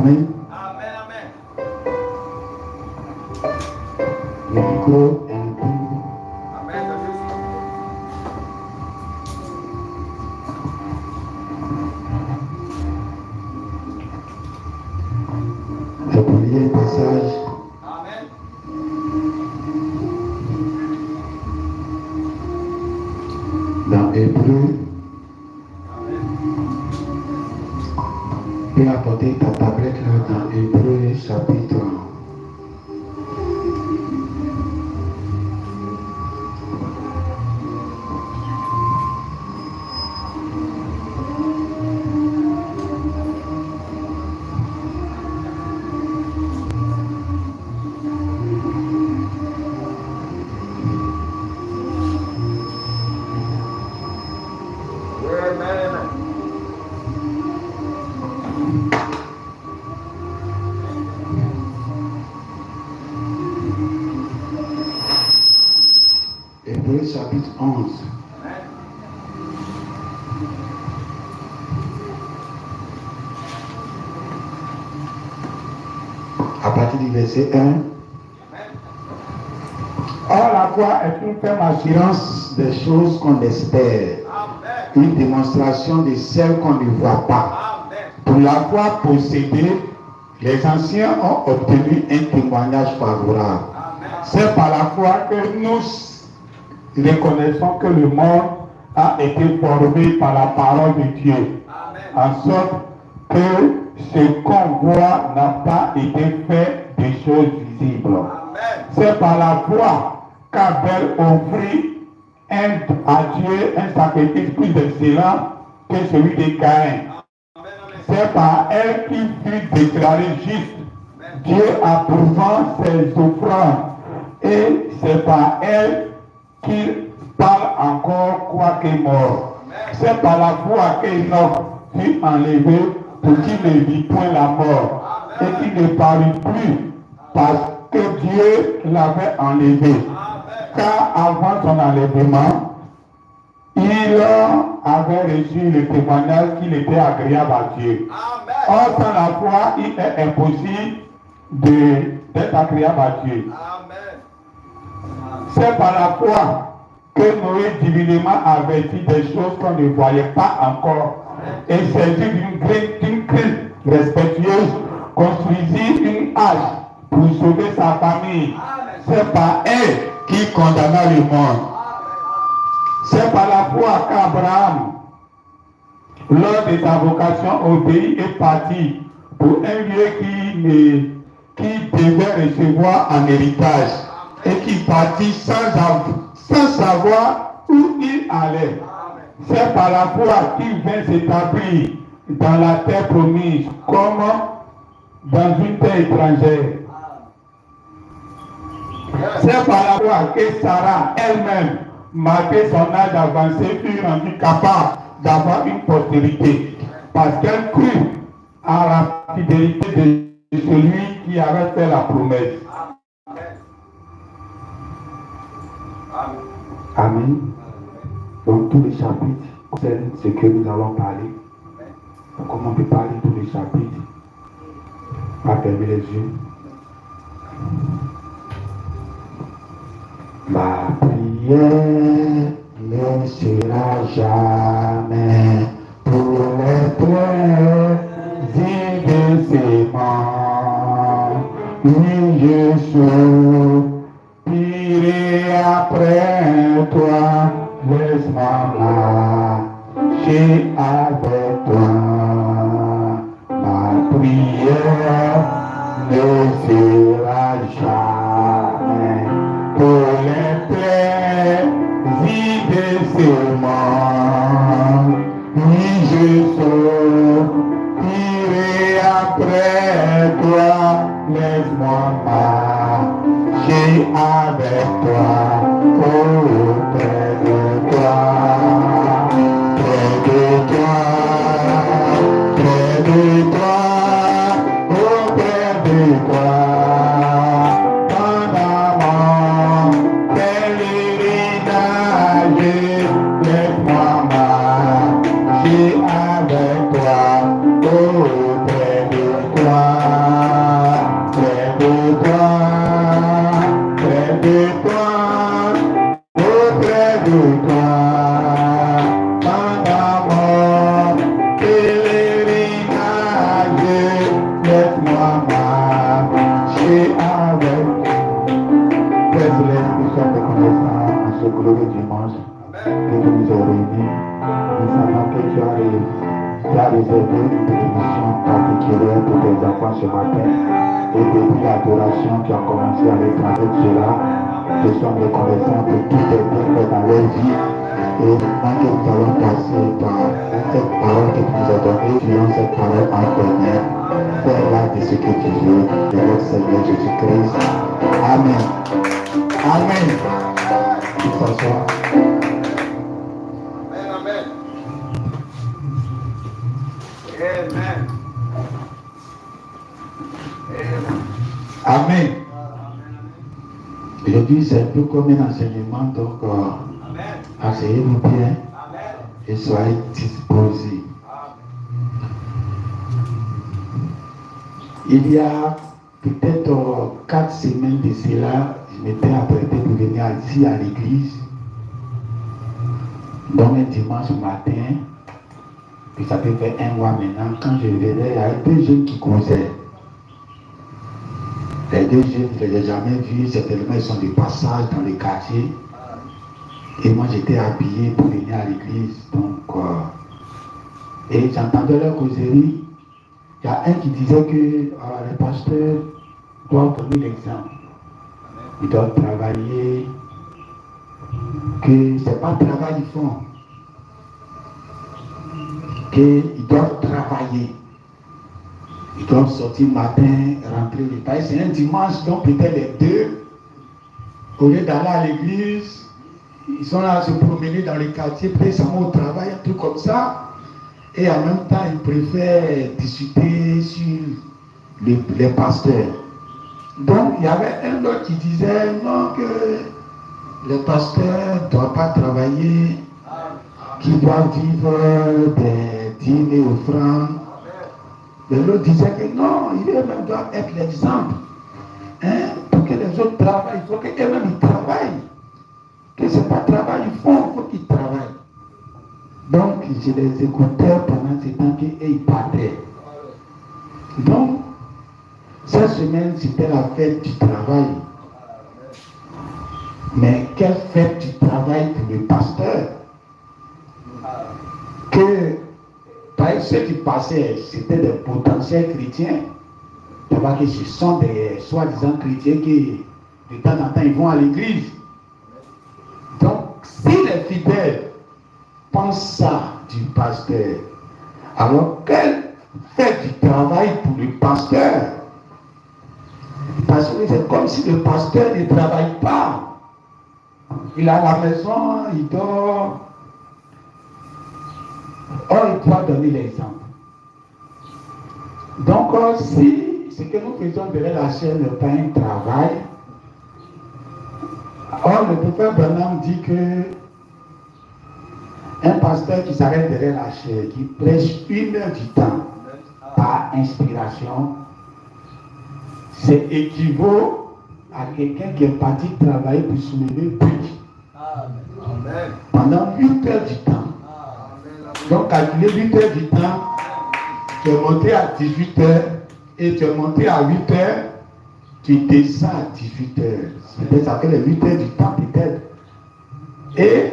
Amen. Amen, amen. Le micro est un peu. Amen, Le premier passage. Amen. Dans Hébreu. Tu peux apporter ta tablette là dans Hébreu chapitre. Hébreu chapitre 11. À partir du verset 1. Or, la foi est une ferme assurance des choses qu'on espère, une démonstration de celles qu'on ne voit pas. Pour la foi possédée, les anciens ont obtenu un témoignage favorable. C'est par la foi que nous reconnaissons que le monde a été formé par la parole de Dieu, en sorte que ce qu'on voit n'a pas été fait de choses visibles. C'est par la foi qu'Abel offrit à Dieu un sacrifice plus excellent que celui de Caïn. C'est par elle qu'il fut déclaré juste, Dieu approuvant ses offrandes, et c'est par elle qu'il parle encore quoique mort. C'est par la foi qu'Enoch fut enlevé pour qu'il ne vit point la mort et qu'il ne parut plus parce que Dieu l'avait enlevé. Car avant son enlèvement, il avait reçu le témoignage qu'il était agréable à Dieu. Or, sans la foi, il est impossible d'être agréable à Dieu. C'est par la foi que Noé divinement avertit des choses qu'on ne voyait pas encore et saisi d'une crise respectueuse, construisit une hache pour sauver sa famille. C'est par elle qu'il condamna le monde. C'est par la foi qu'Abraham, lors de sa vocation au pays, est parti pour un lieu qui devait recevoir en héritage et qui partit sans savoir où il allait. C'est par la foi qu'il vint s'établir dans la terre promise comme dans une terre étrangère. C'est par la foi que Sarah elle-même, malgré son âge avancé, fut rendue capable d'avoir une postérité, parce qu'elle crut à la fidélité de celui qui avait fait la promesse. Amen. Donc tous les chapitres concernent ce que nous allons parler. Comment on peut parler tous les chapitres? On va fermer les yeux. Ma prière ne sera jamais pour les plaisirs de ces mondes. Oui, je soupirai après toi, laisse-moi marcher avec toi. Ma prière ne sera jamais pour les plaisirs de ce monde. Oui, je soupirai après toi, laisse-moi marcher avec toi, oh, près de toi, Tu as réservé une bénédiction particulière pour tes enfants ce matin. Et depuis l'adoration qui a commencé avec cela, nous sommes reconnaissants que tout est bien fait dans leur vie. Et maintenant que nous allons passer par cette parole que tu nous as donnée, tu as cette parole en dernier. Fais-la de ce que tu veux, de notre Seigneur Jésus-Christ. Amen. Amen. De toute façon. Amen. Amen. Amen. Je dis, c'est un peu comme un enseignement, donc asseyez-vous bien et soyez disposés. Il y a peut-être 4 semaines de cela, je m'étais apprêté pour venir ici à l'église, donc un dimanche matin, puis ça peut faire un mois maintenant, quand je venais, il y avait 2 jeunes qui causaient. Les 2 jeunes, je ne les ai jamais vus, certainement ils sont de passage dans les quartiers. Et moi j'étais habillé pour venir à l'église. Donc, et j'entendais leur causerie. Il y a un qui disait que les pasteurs doivent donner l'exemple. Ils doivent travailler, que ce n'est pas le travail qu'ils font. Qu'ils doivent travailler. Ils doivent sortir le matin, rentrer le pays. C'est un dimanche, donc peut-être les 2, au lieu d'aller à l'église, ils sont là à se promener dans les quartiers, peut-être ils s'en vont au travail, un truc comme ça. Et en même temps, ils préfèrent discuter sur les pasteurs. Donc, il y avait un autre qui disait non, que les pasteurs ne doivent pas travailler, qu'ils doivent vivre des dîmes et offrandes. Mais l'autre disait que non, eux-mêmes doivent être l'exemple. Pour que les autres travaillent, il faut qu'eux-mêmes ils travaillent. Que ce n'est pas le travail qu'ils font, il faut qu'ils travaillent. Donc, je les écoutais pendant ce temps qu'ils partaient. Donc, cette semaine, c'était la fête du travail. Mais quelle fête du travail pour le pasteur? Que ceux qui passaient, c'était des potentiels chrétiens. D'abord que ce sont des soi-disant chrétiens qui, de temps en temps, ils vont à l'église. Donc, si les fidèles pensent ça du pasteur, alors quelle fête du travail pour le pasteur? Parce que c'est comme si le pasteur ne travaille pas. Il est à la maison, il dort. Or, il doit donner l'exemple. Donc, si ce que nous faisons derrière la chaîne n'est pas un travail, or le prophète Branham dit que un pasteur qui s'arrête derrière la chaîne, qui prêche 1 heure du temps par inspiration, c'est équivaut à quelqu'un qui est parti travailler pour soulever briques pendant 8 heures du temps. Donc, calculer 8 heures du temps, tu es monté à 18 heures et tu es monté à 8 heures, tu descends à 18 heures. Peut-être ça fait les 8 heures du temps, peut-être. Et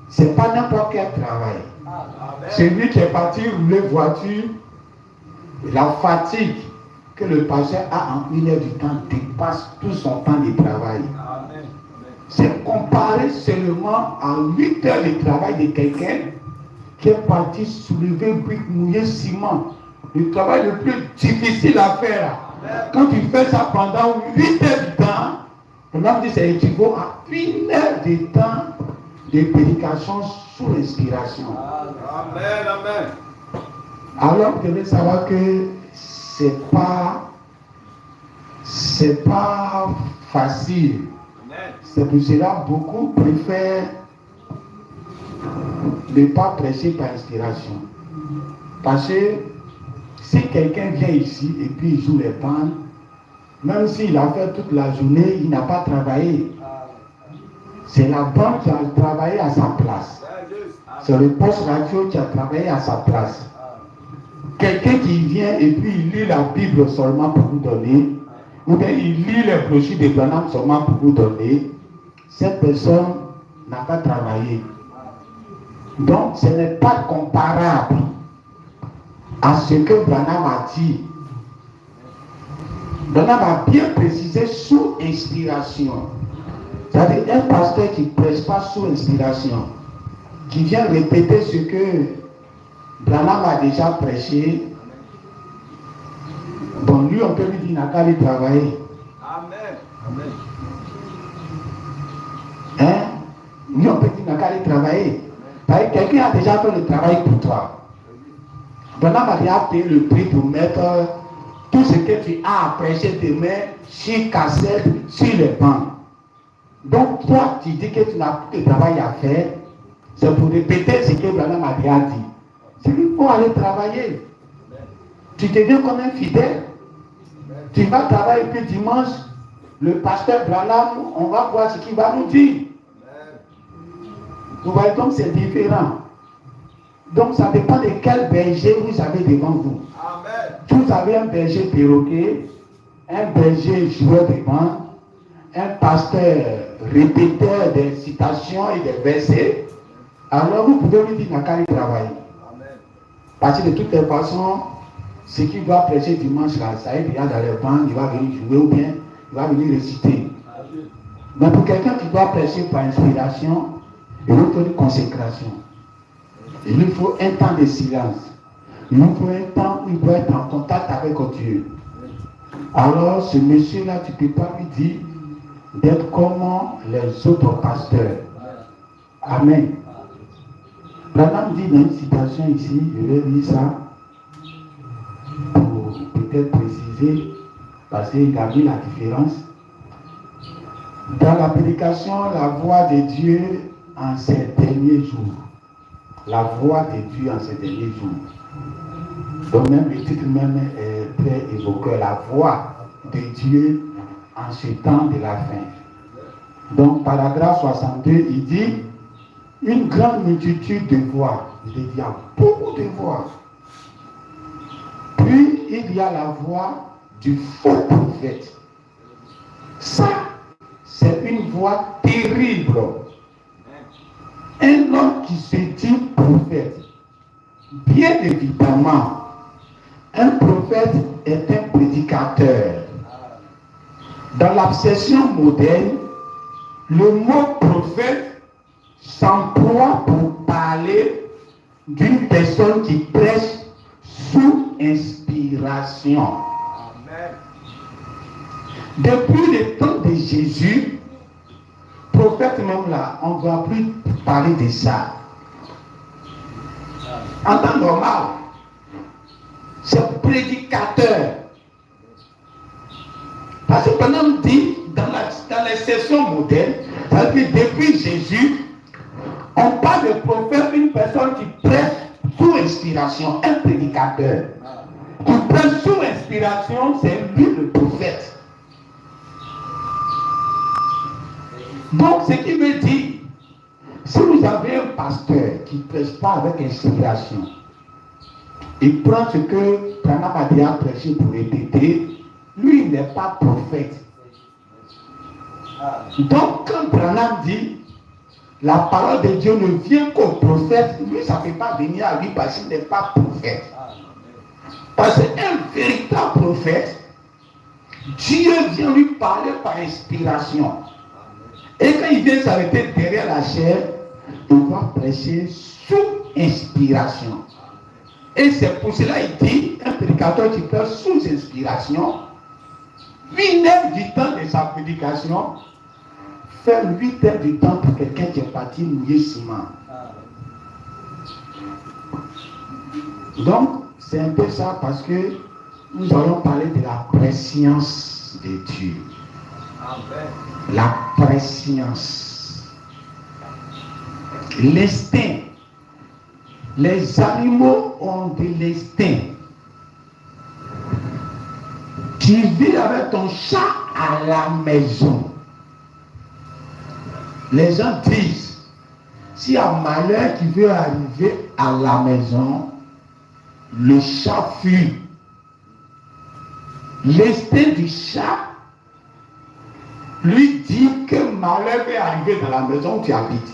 ce n'est pas n'importe quel travail. Celui qui est parti rouler voiture, la fatigue que le pasteur a en 1 heure du temps dépasse tout son temps de travail. C'est comparé seulement à 8 heures de travail de quelqu'un qui est parti soulever briques, mouiller ciment. Le travail le plus difficile à faire. Quand tu fais ça pendant 8 heures de temps, on a dit c'est équivaut à 1 heure de temps de prédication sous respiration. Amen, amen. Alors vous devez savoir que c'est pas facile. C'est pour cela beaucoup préfèrent ne pas prêcher par inspiration. Parce que si quelqu'un vient ici et puis il joue les bandes, même s'il a fait toute la journée, il n'a pas travaillé. C'est la bande qui a travaillé à sa place. C'est le poste radio qui a travaillé à sa place. Quelqu'un qui vient et puis il lit la Bible seulement pour vous donner, ou bien il lit les brochures de Branham seulement pour vous donner, cette personne n'a pas travaillé. Donc ce n'est pas comparable. à ce que Branham a dit. Branham a bien précisé sous inspiration. C'est-à-dire un pasteur qui ne prêche pas sous inspiration, qui vient répéter ce que Branham a déjà prêché. Bon, lui, on peut lui dire, il n'a qu'à aller travailler. Amen. Amen. Hein? Lui, on peut dire, il n'a qu'à aller travailler. Parce que quelqu'un a déjà fait le travail pour toi. Branham a déjà payé le prix pour mettre tout ce que tu as à prêcher demain sur cassette, sur les bancs. Donc, toi, tu dis que tu n'as plus de travail à faire. C'est pour répéter ce que Branham a déjà dit. C'est qu'il faut aller travailler. Tu deviens comme un fidèle. Tu vas travailler, puis dimanche, le pasteur Branham, on va voir ce qu'il va nous dire. Vous voyez, donc c'est différent. Donc ça dépend de quel berger vous avez devant vous. Amen. Vous avez un berger perroquet, un berger joueur de banc, un pasteur répéteur des citations et des versets. Alors vous pouvez lui dire, n'a qu'à y travailler. Parce que de toutes les façons, ce qu'il doit prêcher dimanche là, ça est déjà dans les bancs, il va venir jouer ou bien il va venir réciter. Mais pour quelqu'un qui doit prêcher par inspiration, il lui faut une consécration. Il lui faut un temps de silence. Il lui faut un temps où il doit être en contact avec Dieu. Alors ce monsieur-là, tu ne peux pas lui dire d'être comme les autres pasteurs. Amen. Branham dit dans une citation ici, je vais lire ça pour peut-être préciser, parce qu'il a vu la différence. Dans la prédication, la voix de Dieu en ces derniers jours. La voix de Dieu en ces derniers jours. Donc même le titre même est très évoqueur. La voix de Dieu en ce temps de la fin. Donc paragraphe 62, il dit une grande multitude de voix. Il y a beaucoup de voix. Puis il y a la voix du faux prophète. Ça, c'est une voix terrible. Un homme qui se dit prophète. Bien évidemment, un prophète est un prédicateur. Dans l'acception moderne, le mot prophète s'emploie pour parler d'une personne qui prêche sous inspiration. Amen. Depuis le temps de Jésus, prophète même là, on ne va plus parler de ça. En temps normal, c'est prédicateur. Parce que pendant dit, dans les sessions modernes, c'est-à-dire depuis Jésus, on parle de prophète, une personne qui prêche sous inspiration, un prédicateur. Qui prêche sous inspiration, c'est lui le prophète. Donc, ce qui veut dire, si vous avez un pasteur qui ne prêche pas avec inspiration, il prend ce que Branham a déjà prêché pour répéter, lui, il n'est pas prophète. Donc, quand Branham dit, la parole de Dieu ne vient qu'au prophète, lui, ça ne peut pas venir à lui parce qu'il n'est pas prophète. Parce qu'un véritable prophète, Dieu vient lui parler par inspiration. Et quand il vient s'arrêter derrière la chair, il doit prêcher sous inspiration. Et c'est pour cela qu'il dit, un prédicateur qui prêche sous inspiration, 8 heures du temps de sa prédication, fait 8 heures du temps pour quelqu'un qui est parti mouiller ciment. Donc, c'est un peu ça parce que nous allons parler de la préscience de Dieu. Amen. La préscience. L'instinct. Les animaux ont de l'instinct. Tu vis avec ton chat à la maison. Les gens disent, s'il y a un malheur qui veut arriver à la maison, le chat fuit. L'instinct du chat lui dit que malheur peut arriver dans la maison où tu habites.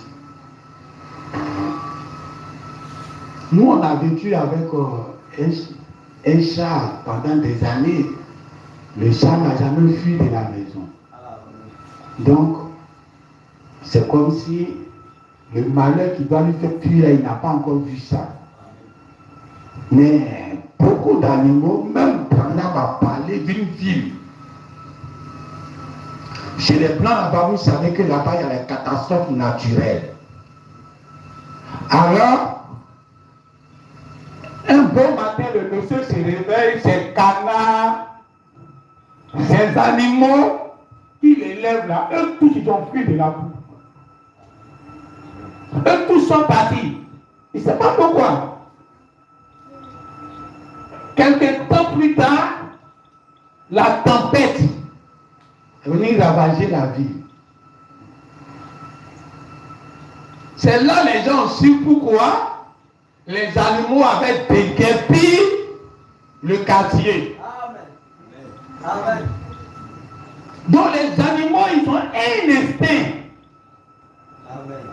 Nous, on a vécu avec un chat, pendant des années, le chat n'a jamais fui de la maison. Donc, c'est comme si le malheur qui doit lui faire fuir, il n'a pas encore vu ça. Mais beaucoup d'animaux, même Branham a parlé d'une ville. Chez les Blancs là-bas, vous savez que là-bas, il y a les catastrophes naturelles. Alors, un beau matin, le monsieur se réveille, ces canards, ces animaux, il élève là, eux tous ils ont fui de la boue. Eux tous sont partis. Il ne sait pas pourquoi. Quelques temps plus tard, la tempête est venue ravager la ville. C'est là les gens ont su pourquoi les animaux avaient déguerpi le quartier. Amen. Amen. Donc les animaux, ils ont un instinct. Amen.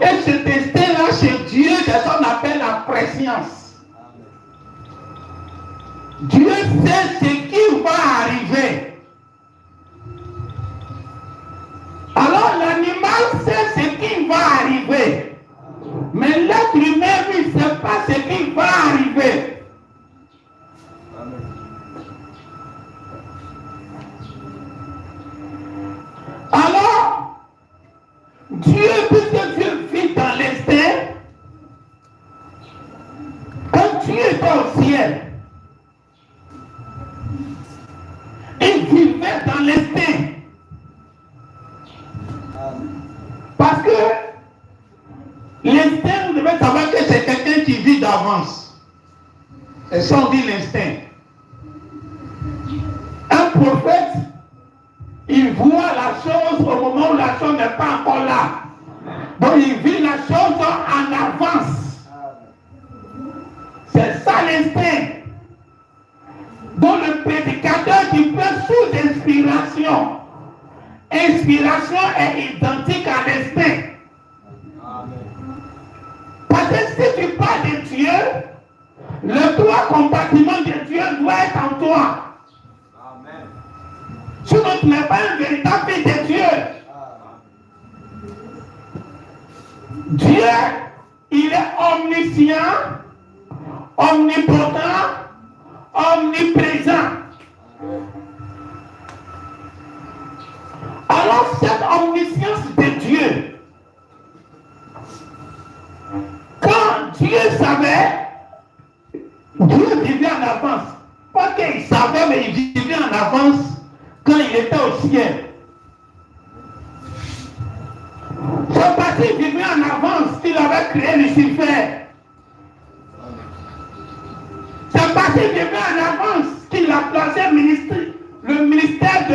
Et cet instinct-là, chez Dieu, c'est ce qu'on appelle la préscience. Dieu sait ce qui va arriver. Alors l'animal sait ce qui va arriver. Mais l'être humain, lui, ne sait pas ce qui va arriver. Amen. Alors, Dieu, puisque Dieu vit dans l'instinct, quand Dieu était au ciel, il vivait dans l'instinct. Parce que l'instinct, vous devez savoir que c'est quelqu'un qui vit d'avance. Et ça, on dit l'instinct. Un prophète, il voit la chose au moment où la chose n'est pas encore là. Donc il vit la chose en avance. C'est ça l'instinct. Donc le prédicateur qui peut sous inspiration. Inspiration est identique à l'instinct. Parce que si tu parles de Dieu, le trois compartiments de Dieu doit être en toi. Amen. Sinon tu n'es pas un véritable fils de Dieu. Dieu, il est omniscient, omnipotent, omniprésent. Alors cette omniscience de Dieu, quand Dieu savait, Dieu vivait en avance. Pas qu'il savait, mais il vivait en avance quand il était au ciel. C'est parce qu'il vivait en avance qu'il avait créé Lucifer. C'est parce qu'il vivait en avance qu'il a placé le ministère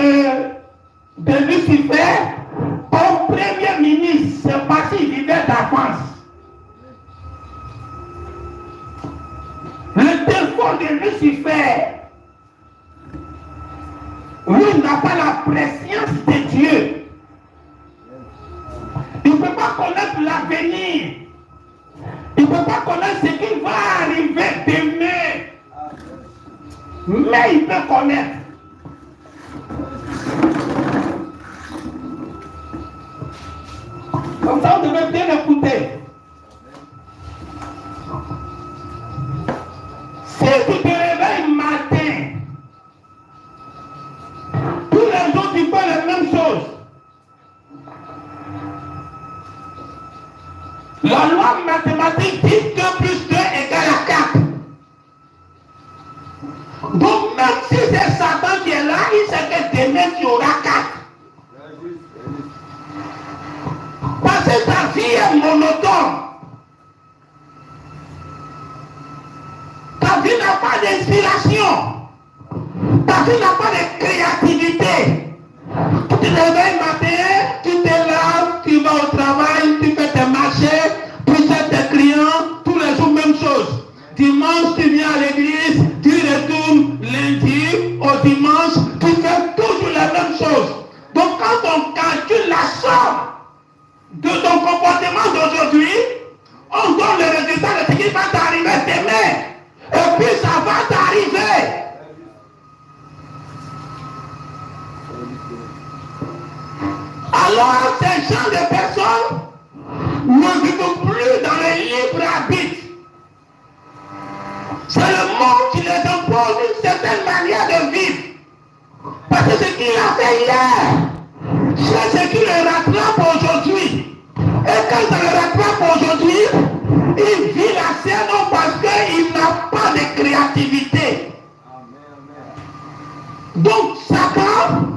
de Lucifer au premier ministre. C'est parce qu'il vivait d'avance. Le défaut de Lucifer, lui n'a pas la préscience de Dieu. Il ne peut pas connaître l'avenir. Il ne peut pas connaître ce qui va arriver demain. Mais il peut connaître. Comme ça, vous devez bien écouter. Si tu te réveilles matin, tous les jours tu fais la même chose. La loi mathématique dit 2 plus 2 égale à 4. Donc même si c'est Satan qui est là, il sait que demain tu auras 4. Parce que ta vie est monotone. Ta vie n'a pas d'inspiration. Ta vie n'a pas de créativité. Tu te réveilles matin, tu te laves, tu vas au travail, tu fais tes marchés, tu fais tes clients, tous les jours même chose. Dimanche, tu viens à l'église, tu retournes lundi au dimanche, tu fais toujours la même chose. Donc quand on calcule la somme de ton comportement d'aujourd'hui, on donne le résultat de ce qui va t'arriver demain. Et puis Alors, ces gens de personnes ne vivent plus dans le libre arbitre. C'est le monde qui les impose une certaine manière de vivre. Parce que ce qu'il a fait hier, c'est ce qui le rattrape aujourd'hui. Et quand ça le rattrape aujourd'hui, il vit la scène parce qu'il n'a pas de créativité. Donc Satan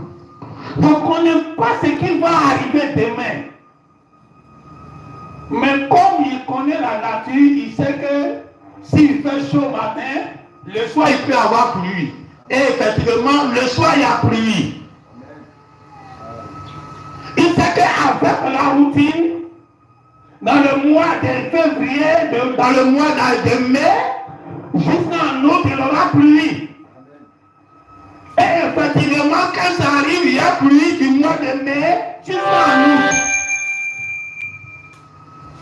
ne connaît pas ce qui va arriver demain. Mais comme il connaît la nature, il sait que s'il fait chaud matin, le soir il peut avoir pluie. Et effectivement, le soir il y a pluie. Il sait qu'avec la routine, dans le mois de février, dans le mois de mai, jusqu'en août, il aura pluie. Et effectivement, quand ça arrive, il y a pluie du mois de mai jusqu'en août.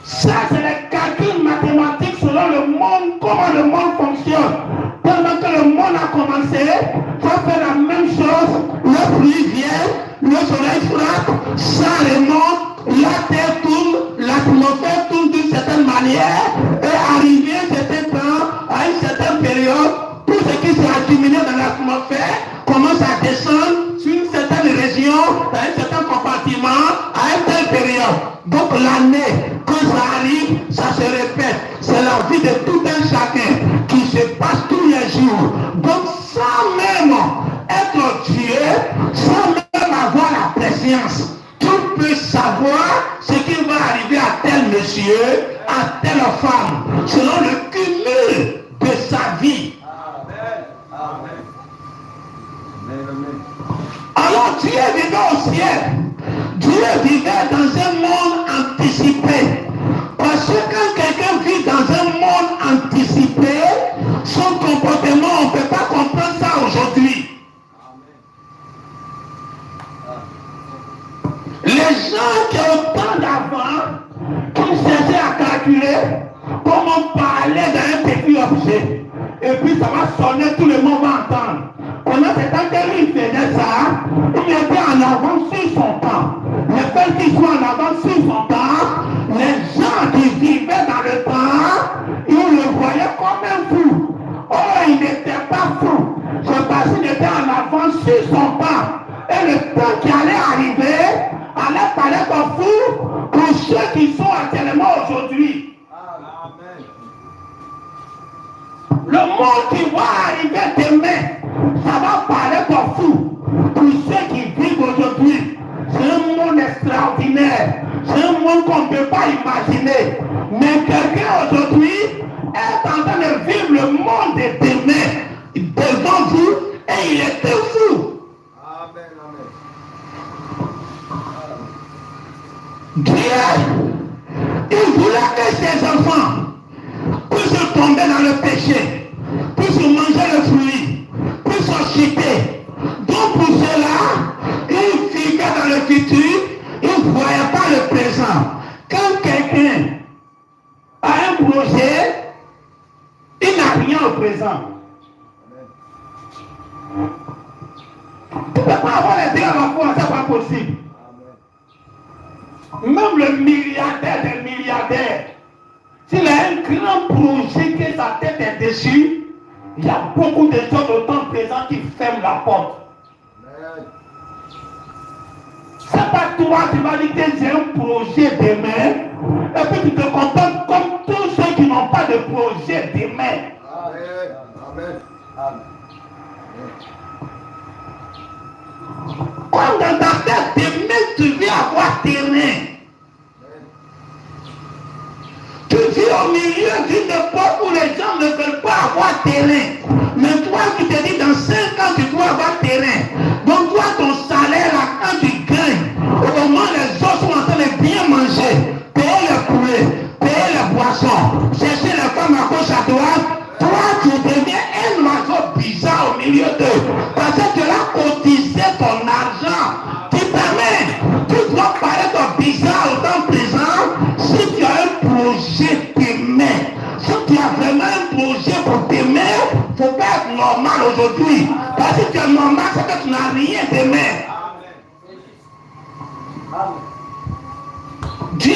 Ça, c'est les calculs mathématiques selon le monde, comment le monde fonctionne. Pendant que le monde a commencé, ça fait la même chose. La pluie vient, le soleil frappe, ça remonte, la terre tourne, l'atmosphère tourne d'une certaine manière, et arrivé à un certain temps, à une certaine période, tout ce qui s'est accumulé dans l'atmosphère commence à descendre sur une certaine région, dans un certain compartiment, à une telle période. Donc l'année, quand ça arrive, ça se répète. C'est la vie de tout un chacun qui se passe tous les jours. Donc sans même être Dieu, sans même avoir la préscience, tu peux savoir ce qui va arriver à tel monsieur, à telle femme, selon le cumul de sa vie. Alors Dieu vivait au ciel. Dieu vivait dans un monde anticipé. Parce que quand quelqu'un vit dans un monde anticipé, son comportement, on ne peut pas comprendre ça aujourd'hui. Les gens qui ont temps d'avant, qui cherchaient à calculer comment parler d'un petit objet. Et puis ça va sonner, tout le monde va entendre. Pendant ce temps qu'il faisait ça, il était en avance sur son temps. Le fait qu'il soit en avance sur son temps, les gens qui vivaient dans le temps, ils le voyaient comme un fou. Or, il n'était pas fou. C'est parce qu'il était en avance sur son temps. Et le temps qui allait arriver, allait paraître fou pour ceux qui sont actuellement aujourd'hui. Le monde qui va arriver demain, ça va paraître fou pour ceux qui vivent aujourd'hui. C'est un monde extraordinaire. C'est un monde qu'on ne peut pas imaginer. Mais quelqu'un aujourd'hui est en train de vivre le monde de demain devant vous et il était fou. Amen, amen. Dieu, il voulait que ses enfants puissent tomber dans le péché, puissent manger le fruit, puissent chuter. Donc pour cela, il vivait dans le futur, il ne voyait pas le présent. Quand quelqu'un a un projet, il n'a rien au présent. Tu ne peux pas avoir les deux à la fois, ce n'est pas possible. Même le milliardaire des milliardaires, s'il a un grand projet que sa tête est dessus, il y a beaucoup de choses au temps présent qui ferment la porte. C'est pas toi qui vas dire que j'ai un projet demain, et puis tu te comportes comme tous ceux qui n'ont pas de projet demain. Amen. Amen. Amen. Comme dans ta tête, demain tu veux avoir terrain. Tu vis au milieu d'une époque où les gens ne veulent pas avoir terrain. Mais toi qui te dis dans 5 ans tu dois avoir terrain. Donc toi ton salaire là quand tu gagnes, au moment les autres sont en train de bien manger, payer les poulets, payer les boissons, chercher les femmes à gauche à droite, toi tu deviens un oiseau bizarre au milieu d'eux. Parce que tu as cotisé ton argent. Tu permets, tu dois paraître bizarre au temps présent si tu as un projet demain. Si tu as vraiment un projet pour demain, il ne faut pas être normal aujourd'hui. Parce que tu es normal, c'est que tu n'as rien demain. Dieu,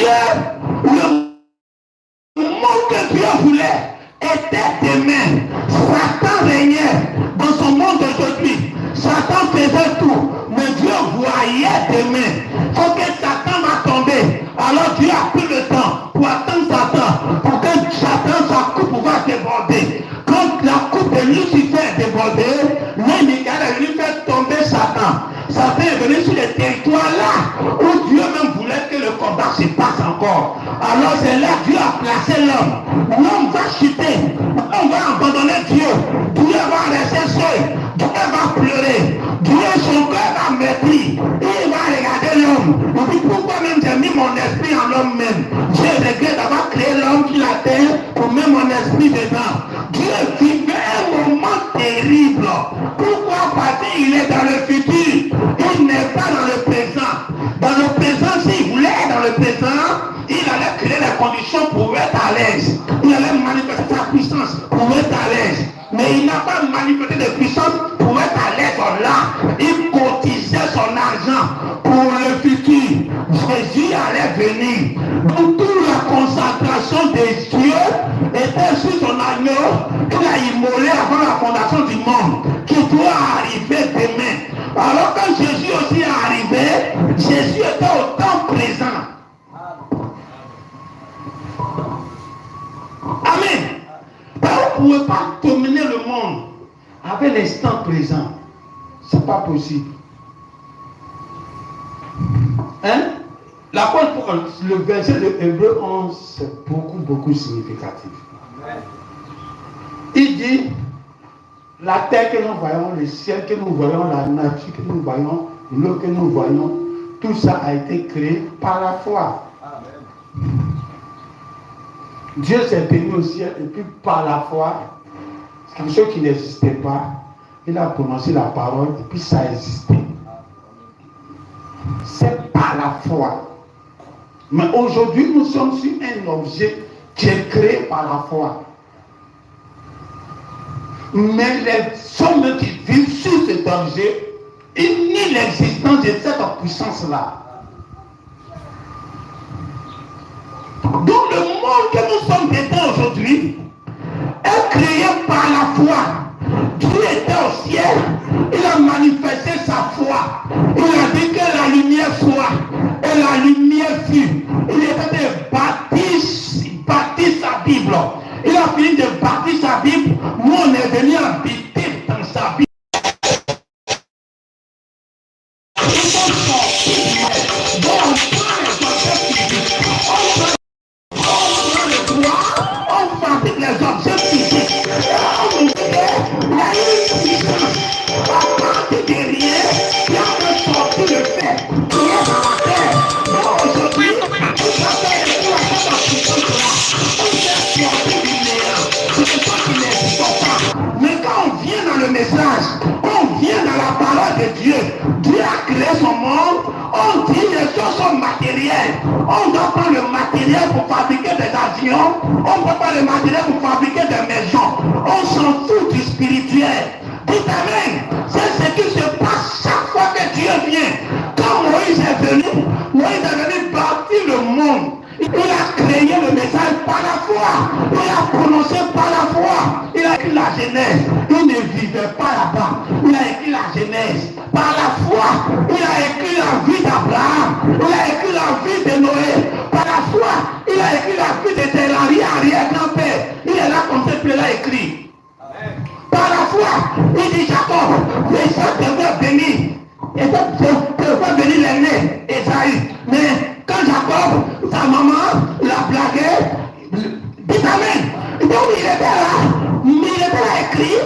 le monde que Dieu voulait était demain. Satan régnait dans son monde d'aujourd'hui. Satan faisait tout, mais Dieu voyait demain. Quand Satan va tomber, alors Dieu a pris le temps pour attendre Satan, pour que Satan, sa coupe va déborder. Quand la coupe de Lucifer est débordée, Michael est venu faire tomber Satan. Satan est venu sur le territoire là où Dieu même voulait que le combat se passe encore. Alors c'est là que Dieu a placé l'homme. L'homme va chuter, l'homme va abandonner Dieu. Dieu va rester seul, Dieu va pleurer, Dieu son cœur va meurtrir. Il va regarder l'homme. Il dit pourquoi même j'ai mis mon esprit en l'homme même. J'ai regretté d'avoir créé l'homme sur la terre pour mettre mon esprit dedans. Dieu vivait un moment terrible. Pourquoi? Parce qu'il est dans le futur. Il n'est pas dans le présent. Dans le présent, s'il voulait être dans le présent, il allait créer les conditions pour être à l'aise. Il allait manifester sa puissance pour être à l'aise. Mais il n'a pas manifesté de puissance pour être à l'aise là. Il cotisait son argent pour le futur. Jésus allait venir. Donc toute la concentration de Dieu était sur son agneau qu'il a immolé avant la fondation du monde, qui doit arriver demain. Alors quand Jésus aussi est arrivé, Jésus était au temps présent. Amen. Vous ne pouvez pas dominer le monde avec l'instant présent. Ce n'est pas possible. Hein? Le verset de Hébreu 11, c'est beaucoup significatif. Il dit, la terre que nous voyons, le ciel que nous voyons, la nature que nous voyons, l'eau que nous voyons, tout ça a été créé par la foi. Amen. Dieu s'est tenu au ciel et puis par la foi, quelque chose qui n'existait pas, il a prononcé la parole et puis ça a existé. C'est par la foi. Mais aujourd'hui, nous sommes sur un objet qui est créé par la foi. Mais les hommes qui vivent sur cet objet, ils nient l'existence de cette puissance-là. Donc le monde que nous sommes dedans aujourd'hui est créé par la foi. Dieu était au ciel, il a manifesté sa foi. Il a dit que la lumière soit, et la lumière fut. Il était de bâtir sa Bible. Il a fini de bâtir sa Bible. Nous on est venu habiter dans sa Bible. Les objets physiques. Il y a une puissance à partir de rien qui a fait sortir le fait qui est dans la terre. Donc aujourd'hui, tout ça fait que tout la puissance là, on fait sortir du néant. C'est ça qui n'existe pas. Mais quand on vient dans le message, on vient dans la parole de Dieu. Dieu a créé son monde. On dit les choses sont matérielles. On doit prendre le matériel pour fabriquer des avions. On ne peut pas le matériel pour fabriquer des maisons. On s'en fout du spirituel. Dites amen. C'est ce qui se passe chaque fois que Dieu vient. Quand Moïse est venu bâtir le monde. Il a créé le message par la foi. Il a prononcé par la foi. Il a écrit la Genèse. Il ne vivait pas là-bas. Il a écrit la Genèse. Par la foi, il a écrit la vie d'Abraham. Il a écrit la vie de Noé. Par la foi, il a écrit la vie de tes arrière-grand-père. Il est là comme ce qu'il a écrit. Par la foi, il dit Jacob, les gens devaient venir. Et devaient venir l'aîné, Esaïe. Mais quand Jacob, sa maman, l'a blagué, dit amen. Donc il était là. Il était là écrit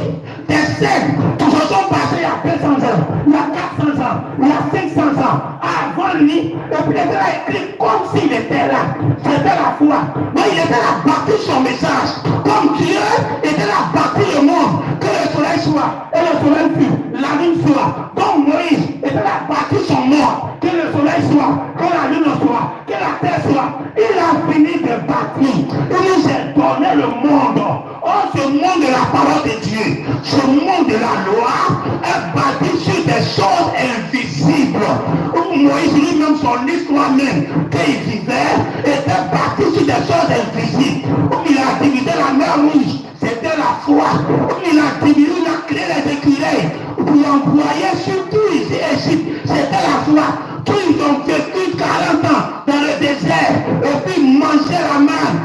des scènes qui se sont passées il y a 200 ans, il y a 400 ans, il y a 500 ans, avant lui, et puis il était là écrit comme s'il était là. C'était la foi. Mais il était là bâtir son message. Comme Dieu était là bâtir le monde, que le soleil soit, et le soleil fut, la lune soit. Donc Moïse était là bâtir son monde, que le soleil soit, que la lune soit, que la terre soit. Il a fini de bâtir. Il nous a donné le monde. Oh, ce monde de la parole de Dieu, ce monde de la loi est bâti sur des choses invisibles. Moïse lui-même, son histoire même, qu'il vivait, était bâti sur des choses invisibles. Il a divisé la mer Rouge, c'était la foi. Il a divisé, il a créé les écureuils pour envoyer surtout ici Égypte, c'était la foi. Tous ils ont vécu 40 ans dans le désert et puis mangeaient la manne,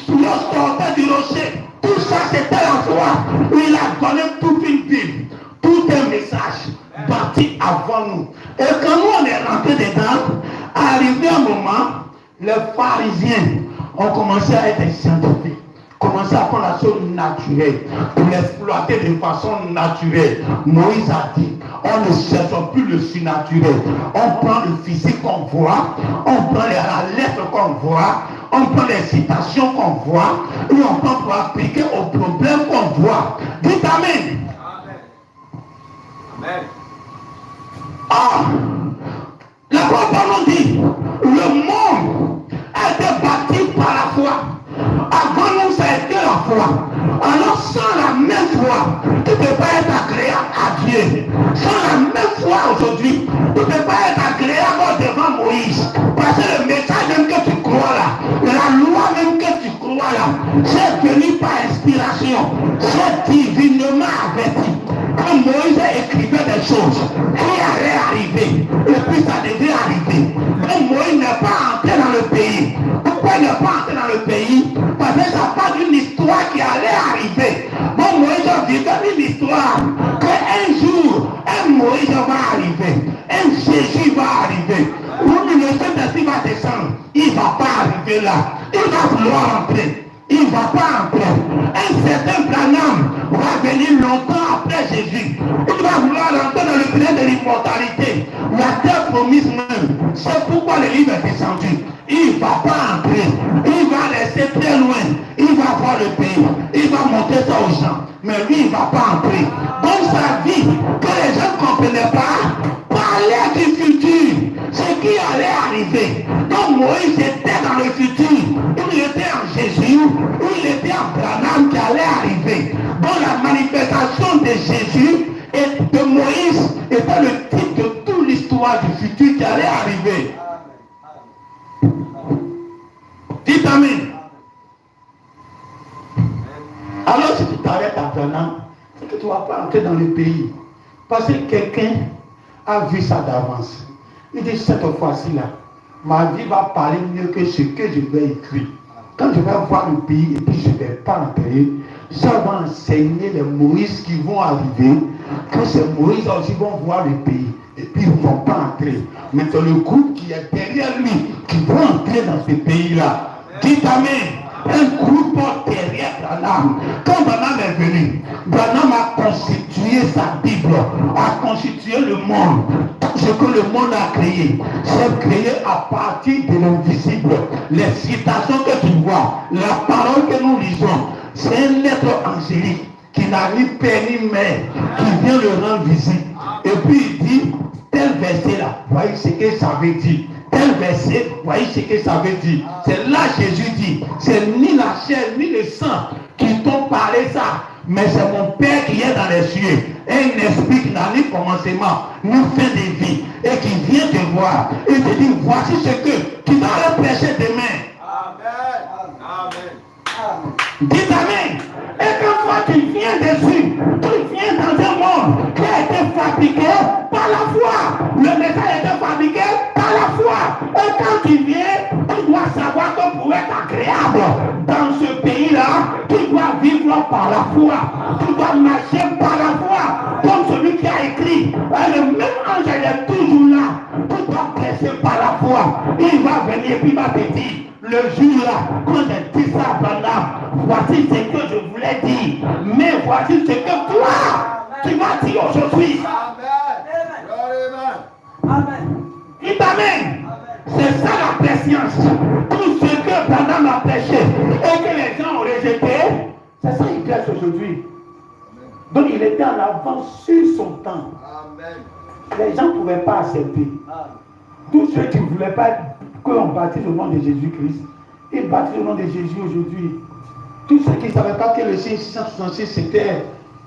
l'eau sortait du rocher. Tout ça c'était la foi. Il a donné toute une Bible, tout un message bâti avant nous. Et quand nous on est rentré dedans, arrivé un moment, les pharisiens ont commencé à être scientifiques, commencé à prendre la chose naturelle pour l'exploiter de façon naturelle. Moïse a dit, on ne cherche plus le surnaturel. On prend le physique qu'on voit, on prend la lettre qu'on voit, on prend les citations qu'on voit, et on prend pour appliquer aux problèmes qu'on voit. Dites Amen. Amen. Ah, la parole dit, le monde a été bâti par la foi. Avant nous, ça a été la foi. Alors sans la même foi, tu ne peux pas être agréable à Dieu. Sans la même foi aujourd'hui, tu ne peux pas être agréable devant Moïse. Parce que le message même que tu crois là, la loi même que tu crois là, c'est venu par inspiration. C'est divinement averti. Quand Moïse écrivait des choses qui allaient arriver, et puis ça devait arriver. Mais Moïse n'est pas entré dans le pays. Pourquoi il n'est pas entré dans le pays? Parce que ça parle d'une histoire qui allait arriver. Bon, Moïse vivait une histoire qu'un jour, un Moïse va arriver, un Jésus va arriver. Où le Saint-Esprit va descendre, il ne va pas arriver là. Il va vouloir entrer. Il ne va pas entrer. Un certain Branham va venir longtemps après Jésus. Il va vouloir entrer dans le plan de l'immortalité. La terre promise même. C'est pourquoi le livre est descendu. Il ne va pas entrer. Il va rester très loin. Il va voir le pays. Il va montrer ça aux gens. Mais lui, il ne va pas entrer. Dans sa vie, que les gens ne comprenaient pas, parlait du futur. Ce qui allait arriver. Donc Moïse était dans le futur. Il était en Jésus. Il était en Branham qui allait arriver. Donc la manifestation de Jésus et de Moïse était le titre de toute l'histoire du futur qui allait arriver. Dites Amen. Alors si tu t'arrêtes à Branham, c'est que tu ne vas pas entrer dans le pays. Parce que quelqu'un a vu ça d'avance. Il dit cette fois-ci là, ma vie va parler mieux que ce que je vais écrire. Quand je vais voir le pays et puis je ne vais pas entrer, ça va enseigner les Moïse qui vont arriver, que ces Moïse aussi vont voir le pays. Et puis ils ne vont pas entrer. Mais c'est le groupe qui est derrière lui qui va entrer dans ce pays-là. Dites Amen. Un groupe derrière Branham. Quand Branham est venu, Branham a constitué sa Bible, a constitué le monde. Tout ce que le monde a créé, c'est créé à partir de l'invisible. Les citations que tu vois, la parole que nous lisons, c'est un être angélique qui n'a ni père ni mère, qui vient le rendre visible. Et puis il dit, tel verset là, voyez ce que ça veut dire. Tel verset, voyez ce que ça veut dire. C'est là Jésus dit, c'est ni la chair ni le sang qui t'ont parlé ça, mais c'est mon Père qui est dans les cieux. Un esprit qui n'a ni commencement, ni fin de vie, et qui vient te voir, et te dit, voici ce que tu vas prêcher demain. Amen. Amen. Dites Amen. Et quand toi tu viens dessus, tu viens dans un monde qui a été fabriqué par la foi. Le message a été fabriqué par la foi. Et quand tu viens, tu dois savoir que pour être agréable dans ce pays-là, tu dois vivre par la foi. Tu dois marcher par la foi. Comme celui qui a écrit. Le même ange est toujours là. Tu dois prêcher par la foi. Il va venir et puis il va te dire. Le jour là, quand j'ai dit ça à Branham, voici ce que je voulais dire, mais voici ce que toi, tu m'as dit aujourd'hui. Amen. Dites Amen. C'est ça la préscience. Tout ce que Branham a prêché et que les gens ont rejeté, c'est ça qu'il prêche aujourd'hui. Donc il était en avance sur son temps. Les gens ne pouvaient pas accepter. Tous ceux qui ne voulaient pas qu'on baptise au nom de Jésus-Christ, ils baptisent au nom de Jésus aujourd'hui. Tous ceux qui ne savaient pas que le signe 666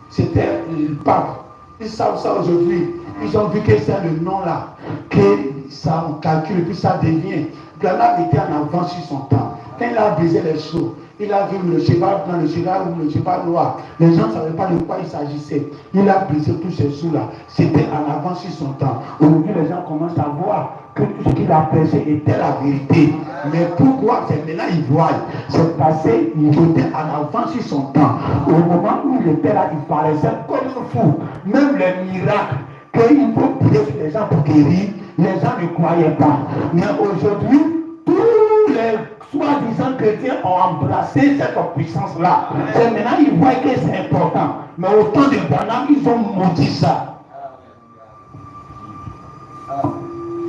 c'était le pape, ils savent ça aujourd'hui. Ils ont vu que c'est le nom là, que ça, on calcule, et puis ça devient. Branham était en avance sur son temps. Quand il a brisé les seaux, il a vu le cheval blanc, le cheval rouge, le cheval noir. Les gens ne savaient pas de quoi il s'agissait. Il a brisé tous ces sous-là. C'était en avance sur son temps. Aujourd'hui, les gens commencent à voir que tout ce qu'il a prêché était la vérité. Mais pourquoi? C'est maintenant ils voient. C'est passé, il était en avance sur son temps. Au moment où il était là, il paraissait comme un fou. Même les miracles qu'il faut prier sur les gens pour guérir, les gens ne croyaient pas. Mais aujourd'hui, tous les soi-disant chrétiens ont embrassé cette puissance-là. C'est maintenant ils voient que c'est important. Mais au temps de Branham, ils ont maudit ça.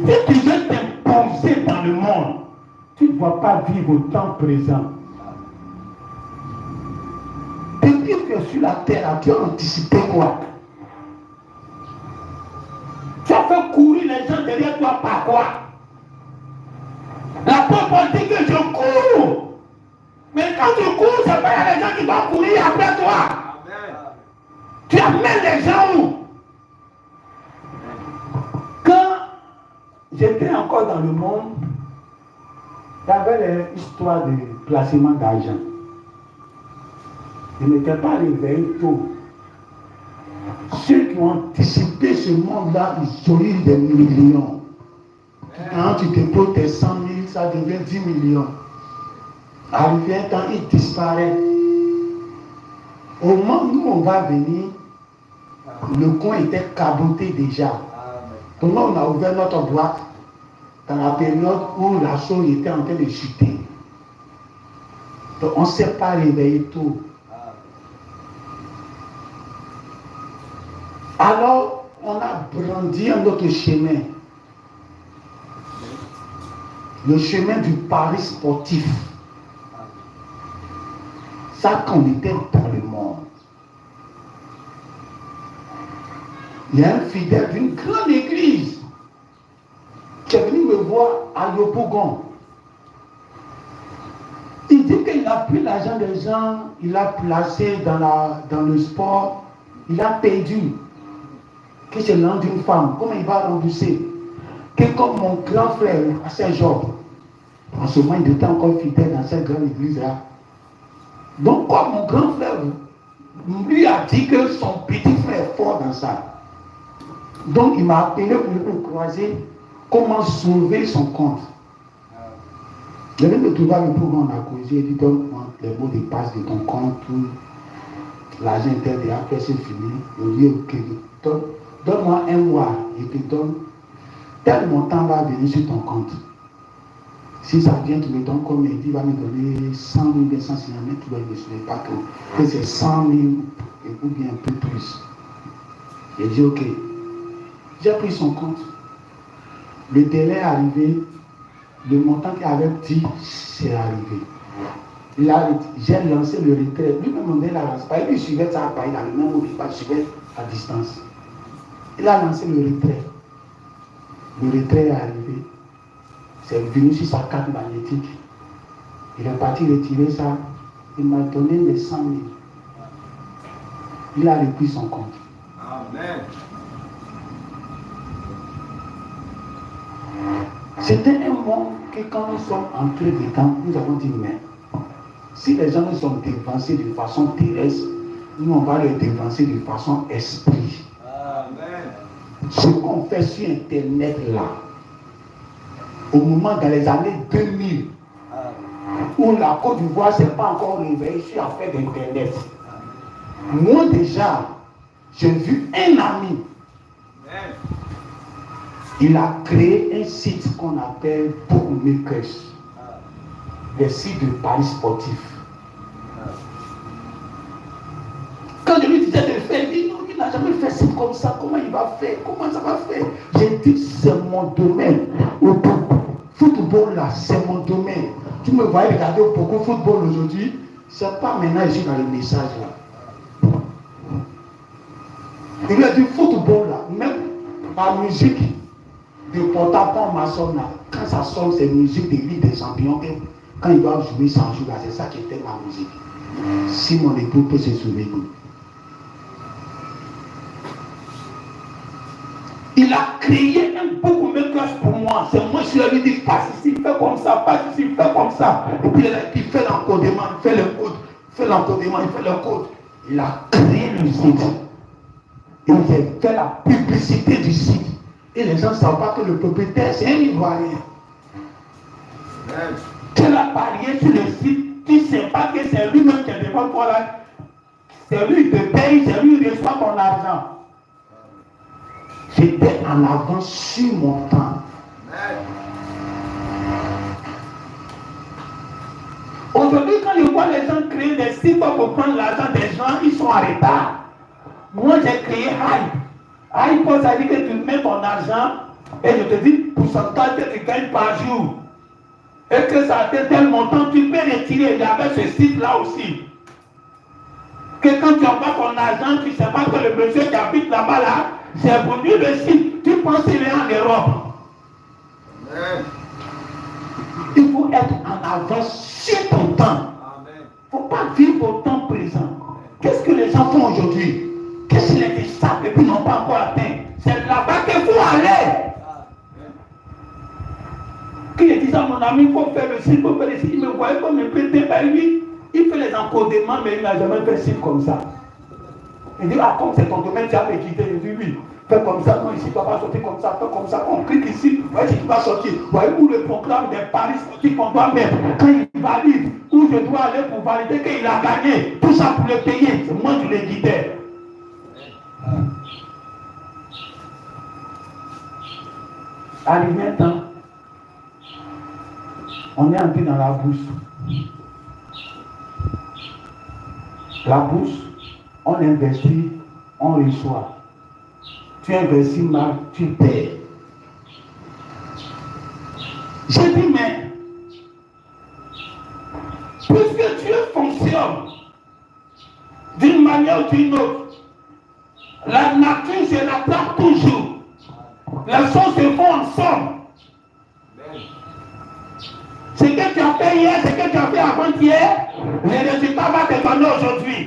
Si tu veux t'imposer dans le monde, tu ne dois pas vivre au temps présent. Depuis que sur la terre, tu as anticipé quoi? Tu as fait courir les gens derrière toi par quoi? La pauvre dit que je cours. Mais quand tu cours, c'est pas les gens qui vont courir après toi. Amen. Tu amènes les gens où? Quand j'étais encore dans le monde, il y avait l'histoire de placement d'argent. Je n'étais pas réveillé tôt. Ceux qui ont anticipé ce monde-là, ils ont eu des millions. Quand tu déposes tes 100 000, ça devient 10 millions. Arrivé un temps, il disparaît. Au moment où on va venir, le coin était caboté déjà. Donc on a ouvert notre boîte dans la période où la chose était en train de chuter. Donc on ne s'est pas réveillé tôt. Alors on a brandi un autre chemin. Le chemin du pari sportif. Ça, quand on était dans le monde. Il y a un fidèle d'une grande église qui est venu me voir à Yopougon. Il dit qu'il a pris l'argent des gens, il l'a placé dans le sport, il a perdu. Que c'est l'un d'une femme, comment il va rembourser? Que comme mon grand frère à Saint-Georges, en ce moment il était encore fidèle dans cette grande église-là. Donc comme mon grand frère lui a dit que son petit frère est fort dans ça. Donc il m'a appelé pour me croiser comment sauver son compte. Je vais me trouver avec vous, on a causé, il dit donne-moi les mots de passe de ton compte, l'argent était déjà fait, c'est fini. Je lui ai dit ok, donne-moi un mois, je te donne tel montant va venir sur ton compte. Si ça vient, tu me donnes combien? Il va me donner 100 000, 250 000, tu ne me souviens pas que c'est 100 000 ou bien un peu plus. J'ai dit ok. J'ai pris son compte. Le délai est arrivé. Le montant qu'il avait dit, c'est arrivé. J'ai lancé le retrait. Lui-même, il a lancé. Il suivait ça à Paris, dans le même où il suivait à distance. Il a lancé le retrait. Le retrait est arrivé. C'est venu sur sa carte magnétique. Il est parti retirer ça. Il m'a donné les 100 000. Il a repris son compte. Amen. C'était un monde que quand nous sommes entrés dedans, nous avons dit mais si les gens nous sont dévancés de façon terrestre, nous on va les dévancer de façon esprit. Amen. Ce qu'on fait sur Internet là, au moment dans les années 2000, où la Côte d'Ivoire ne s'est pas encore réveillée sur l'affaire d'Internet. Moi déjà, j'ai vu un ami. Amen. Il a créé un site qu'on appelle Bookmakers, des sites de paris sportifs. Quand je lui disais de faire, il dit non, il n'a jamais fait site comme ça, comment il va faire? Comment ça va faire? J'ai dit c'est mon domaine. Au football là, c'est mon domaine. Tu me voyais regarder beaucoup de football aujourd'hui, c'est pas maintenant ici dans le message là. Il a dit football là, même la musique de porte-à-porte maçon là, quand ça sonne, c'est musique de Ligue des Champions. Quand il doit jouer 100 jours là, c'est ça qui était ma musique. Si mon époux peut se souvenir. Il a créé un bookmaker pour moi. sur lui, dit passe ici, fais comme ça, passe ici, fais comme ça. Et puis il fait l'encodement, il fait le code, il fait l'encodement, il fait le code. Il a créé le site. Et il a fait la publicité du site. Et les gens ne savent pas que le propriétaire, c'est un Ivoirien. Tu l'as parié sur le site, tu ne sais pas que c'est lui-même qui est devant toi là. C'est lui qui te paye, c'est lui qui reçoit ton argent. J'étais en avance sur mon temps. Aujourd'hui, quand je vois les gens créer des sites pour prendre l'argent des gens, ils sont en retard. Moi, j'ai créé Hype. Hype, ça dit que tu mets ton argent et je te dis pourcentage que tu gagnes par jour. Et que ça atteint tel montant, tu peux retirer. Il y avait ce site-là aussi. Que quand tu envoies ton argent, tu ne sais pas que le monsieur qui habite là-bas, là, c'est pour lui le site. Tu penses qu'il est en Europe. Amen. Il faut être en avance sur ton temps. Il ne faut pas vivre au temps présent. Qu'est-ce que les gens font aujourd'hui? Qu'est-ce qu'ils les savent et puis n'ont pas encore atteint? C'est là-bas qu'il faut aller. Qui dit ça, mon ami, il faut faire le site, il faut faire le site. Il me voyait comme un pété, ben lui, il fait les encodements, mais il n'a jamais fait site comme ça. Il dit, ah, comme c'est ton domaine, tu as quitté. Il dit, oui, fais comme ça, non, ici, tu ne vas pas sortir comme ça, fais comme ça. On clique ici, voyez si tu vas sortir. Voyez où le programme des paris sportifs qu'on doit mettre. Quand il valide, où je dois aller pour valider qu'il a gagné, tout ça pour le payer. C'est moi qui le guidais. Arrivé un temps, on est entré dans la bourse. La bourse, on investit, on reçoit. Tu investis mal, tu perds. J'ai dit, mais puisque Dieu fonctionne d'une manière ou d'une autre, la nature se l'attrape toujours. Les choses se font ensemble. Ce que tu as fait hier, ce que tu as fait avant-hier, les résultats vont te donner aujourd'hui.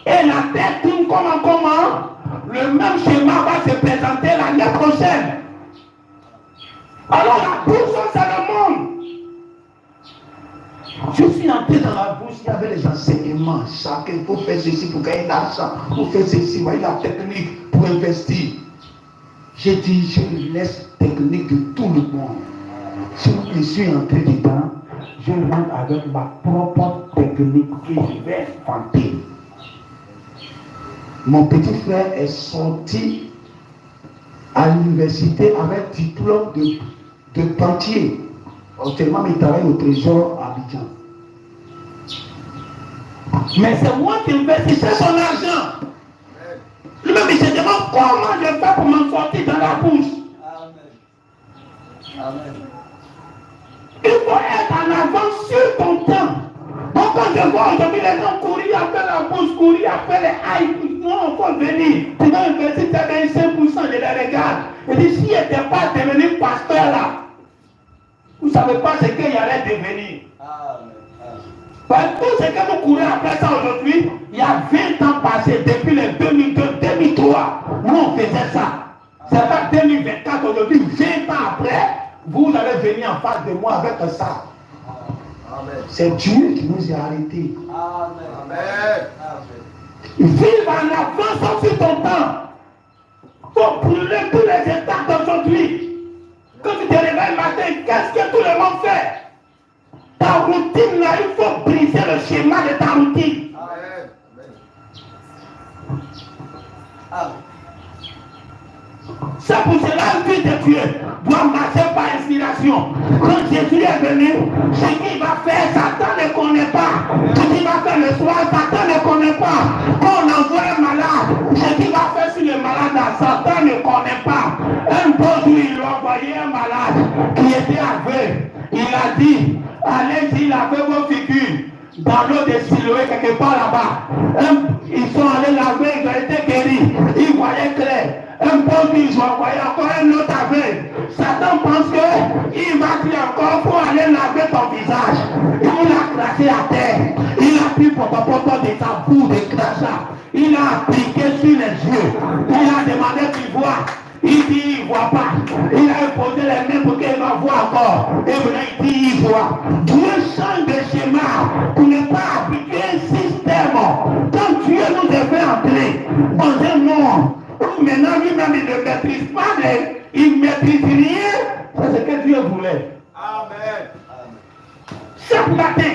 Et la terre tourne comment? Le même schéma va se présenter l'année prochaine. Alors la bourse, c'est le monde. Je suis entré dans la bourse, il y avait les enseignements. Chacun, il faut faire ceci pour gagner de l'argent. Il faut faire ceci, voyez la technique pour investir. J'ai dit, je laisse technique de tout le monde. Si je suis entré dedans, je rentre avec ma propre technique que je vais inventer. Mon petit frère est sorti à l'université avec diplôme de banquier. Actuellement, il travaille au trésor à Abidjan. Mais c'est moi qui investissais son argent. Lui-même, il se demande comment je fais pour m'en sortir dans la bourse. Amen. Il faut être en avance sur ton temps. Donc quand je vois aujourd'hui les gens courir après la bourse, courir après les hype, non, il faut venir. Tu vas investir, tu as gagné 5%, je les regarde. Je dis, s'il n'était pas devenu pasteur là, vous ne savez pas ce qu'il allait devenir. Parce que tout ce que vous courez après ça aujourd'hui, il y a 20 ans passés, depuis les 2002, 2003, nous on faisait ça. C'est pas 2024 aujourd'hui, 20 ans après, vous allez venir en face de moi avec ça. C'est Dieu qui nous a arrêtés. Amen. Vive en avance sur ton temps. Il faut brûler tous les états d'aujourd'hui. Quand tu te réveilles le matin, qu'est-ce que tout le monde fait? Ta routine là, il faut briser le schéma de ta routine. Amen. C'est pour cela que Dieu doit marcher par inspiration. Quand Jésus est venu, ce qu'il va faire, Satan ne connaît pas. Ce qu'il va faire le soir, Satan ne connaît pas. Quand on envoie un malade, ce qu'il va faire sur le malade, Satan ne connaît pas. Un beau jour, il lui a envoyé un malade qui était aveugle. Il a dit, allez-y, il avait vos figures dans l'eau de Siloé, quelque part là-bas. Ils sont allés laver, ils ont été guéris. Ils voyaient clair. Un bon jour, ils ont envoyé encore un autre aveugle. Satan pense qu'il va dire encore, il faut aller laver ton visage. Il l'a craché à terre. Il a pris pour de sa boue de crachat. Il a appliqué sur les yeux. Il a demandé qu'il voit. Il dit, il ne voit pas. Il a imposé les mains pour qu'il va voir. fois encore. Et maintenant, il dit, il voit. Dieu change de schéma pour ne pas appliquer un système. Quand Dieu nous a fait entrer dans un monde où maintenant lui-même il ne maîtrise pas, il ne maîtrise rien, c'est ce que Dieu voulait. Amen. Chaque matin,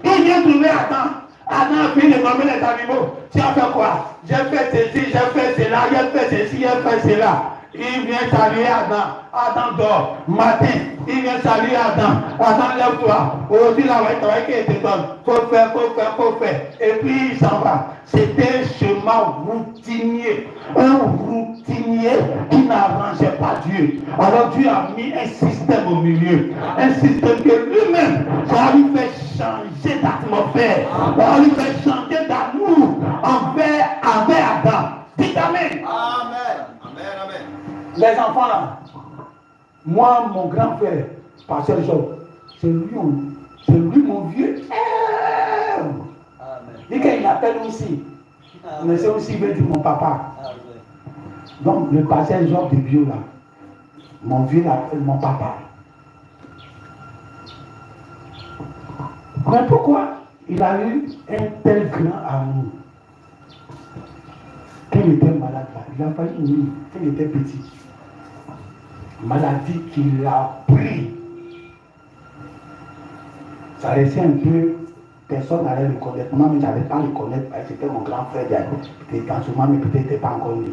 il vient trouver Adam. Adam a fini de nommer les animaux. Tu as fait quoi? J'ai fait ceci, j'ai fait cela, j'ai fait ceci, j'ai fait cela. Il vient saluer Adam. Adam dort. Matin, il vient saluer Adam. Adam, lève-toi. Aujourd'hui, là, ouais, qui te donne. Faut faire. Et puis, il s'en va. C'était un chemin routinier. Un routinier qui n'arrangeait pas Dieu. Alors, Dieu a mis un système au milieu. Un système que lui-même, ça lui fait changer d'atmosphère. Ça lui fait changer d'amour envers Adam. Dites Amen. Amen. Amen. Les enfants là, moi, mon grand frère, Pasteur Job, c'est lui mon vieux. Dit qu'il m'appelle aussi. Mais c'est aussi veut dire mon papa. Donc le Pasteur Job de Bio là, mon vieux l'appelle mon papa. Mais pourquoi il a eu un tel grand amour? Quand il était malade là, il a failli mourir quand il était petit. Maladie qu'il a pris. Ça laissait un peu, personne n'allait le connaître. Moi, je n'allais pas le connaître parce que c'était mon grand frère. Dans ce moment, mais peut-être n'était pas encore né.